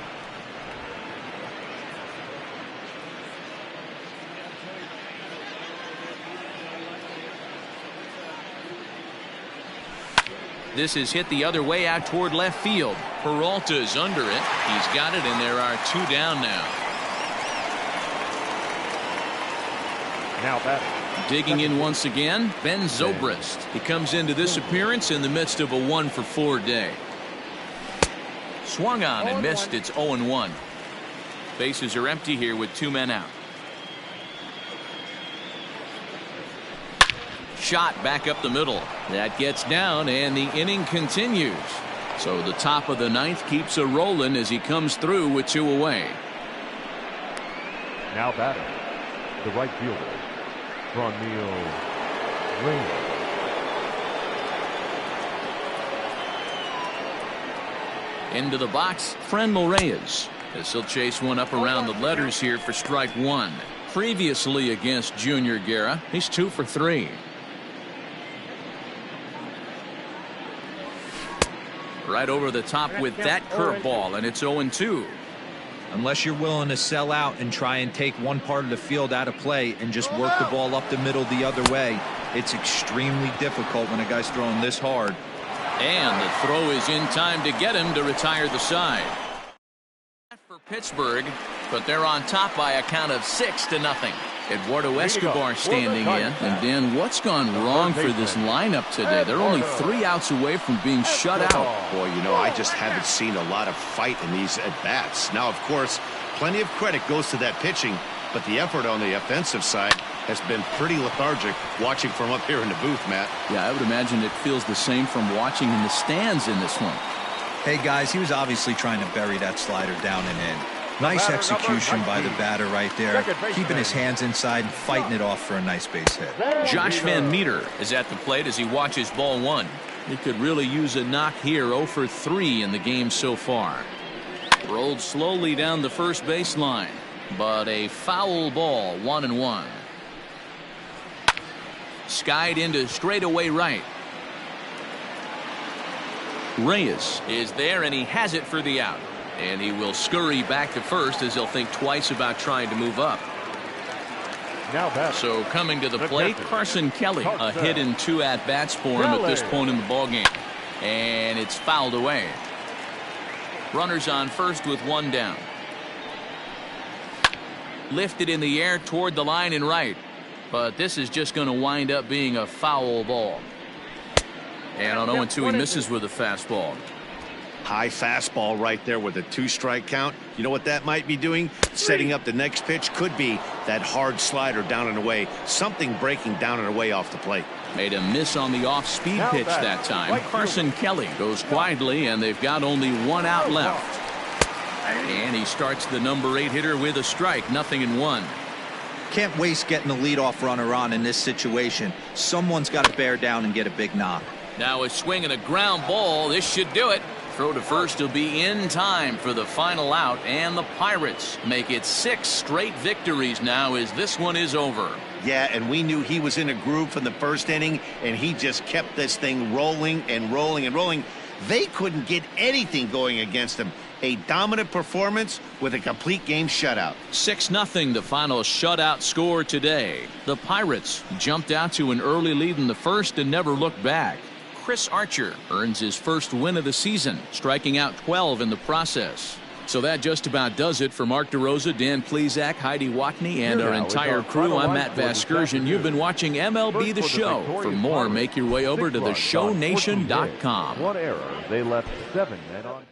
This is hit the other way out toward left field. Peralta is under it. He's got it, and there are 2 down now. Now batting. Digging in once again, Ben Zobrist. He comes into this appearance in the midst of a 1-for-4 day. Swung on and missed. It's 0-1. Bases are empty here with 2 men out. Shot back up the middle. That gets down, and the inning continues. So the top of the 9th keeps a rolling as he comes through with 2 away. Now batting. The right fielder, Reyes. Into the box, Reyes, as he'll chase one up around the letters here for strike 1. Previously against Junior Guerra, he's 2 for 3. Right over the top with that curveball, and it's 0-2. Unless you're willing to sell out and try and take one part of the field out of play and just work the ball up the middle the other way, it's extremely difficult when a guy's throwing this hard. And the throw is in time to get him to retire the side. For Pittsburgh, but they're on top by a count of 6-0. Eduardo Escobar standing in. And Dan, what's gone wrong for this lineup today? They're only 3 outs away from being shut out. Boy, you know, I just haven't seen a lot of fight in these at-bats. Now, of course, plenty of credit goes to that pitching, but the effort on the offensive side has been pretty lethargic watching from up here in the booth, Matt. Yeah, I would imagine it feels the same from watching in the stands in this one. Hey, guys, he was obviously trying to bury that slider down and in. Nice execution by the batter right there, keeping his hands inside and fighting it off for a nice base hit. Josh Van Meter is at the plate as he watches ball 1. He could really use a knock here. 0 for 3 in the game so far. Rolled slowly down the first baseline, but a foul ball. 1-1. Skied into straightaway right. Reyes is there, and he has it for the out. And he will scurry back to first as he'll think twice about trying to move up. So coming to the plate, Carson Kelly. A hit in 2 at-bats for him at this point in the ballgame. And it's fouled away. Runners on first with 1 down. Lifted in the air toward the line and right. But this is just going to wind up being a foul ball. And on 0-2 he misses with a fastball. High fastball right there with a 2-strike count. You know what that might be doing? Setting up the next pitch. Could be that hard slider down and away. Something breaking down and away off the plate. Made a miss on the off-speed pitch that time. Carson Kelly goes quietly, and they've got only 1 out left. And he starts the number 8 hitter with a strike. 0-1. Can't waste getting the leadoff runner on in this situation. Someone's got to bear down and get a big knock. Now a swing and a ground ball. This should do it. Throw to first will be in time for the final out, and the Pirates make it 6 straight victories now as this one is over. Yeah, and we knew he was in a groove from the first inning, and he just kept this thing rolling and rolling and rolling. They couldn't get anything going against him. A dominant performance with a complete game shutout. 6-0 the final shutout score today. The Pirates jumped out to an early lead in the first and never looked back. Chris Archer earns his first win of the season, striking out 12 in the process. So that just about does it for Mark DeRosa, Dan Plesac, Heidi Watney, and our entire crew. I'm Matt Vasgersian. You've been watching MLB The Show. For more, make your way over to theshownation.com. 1 error. They left 7 men on.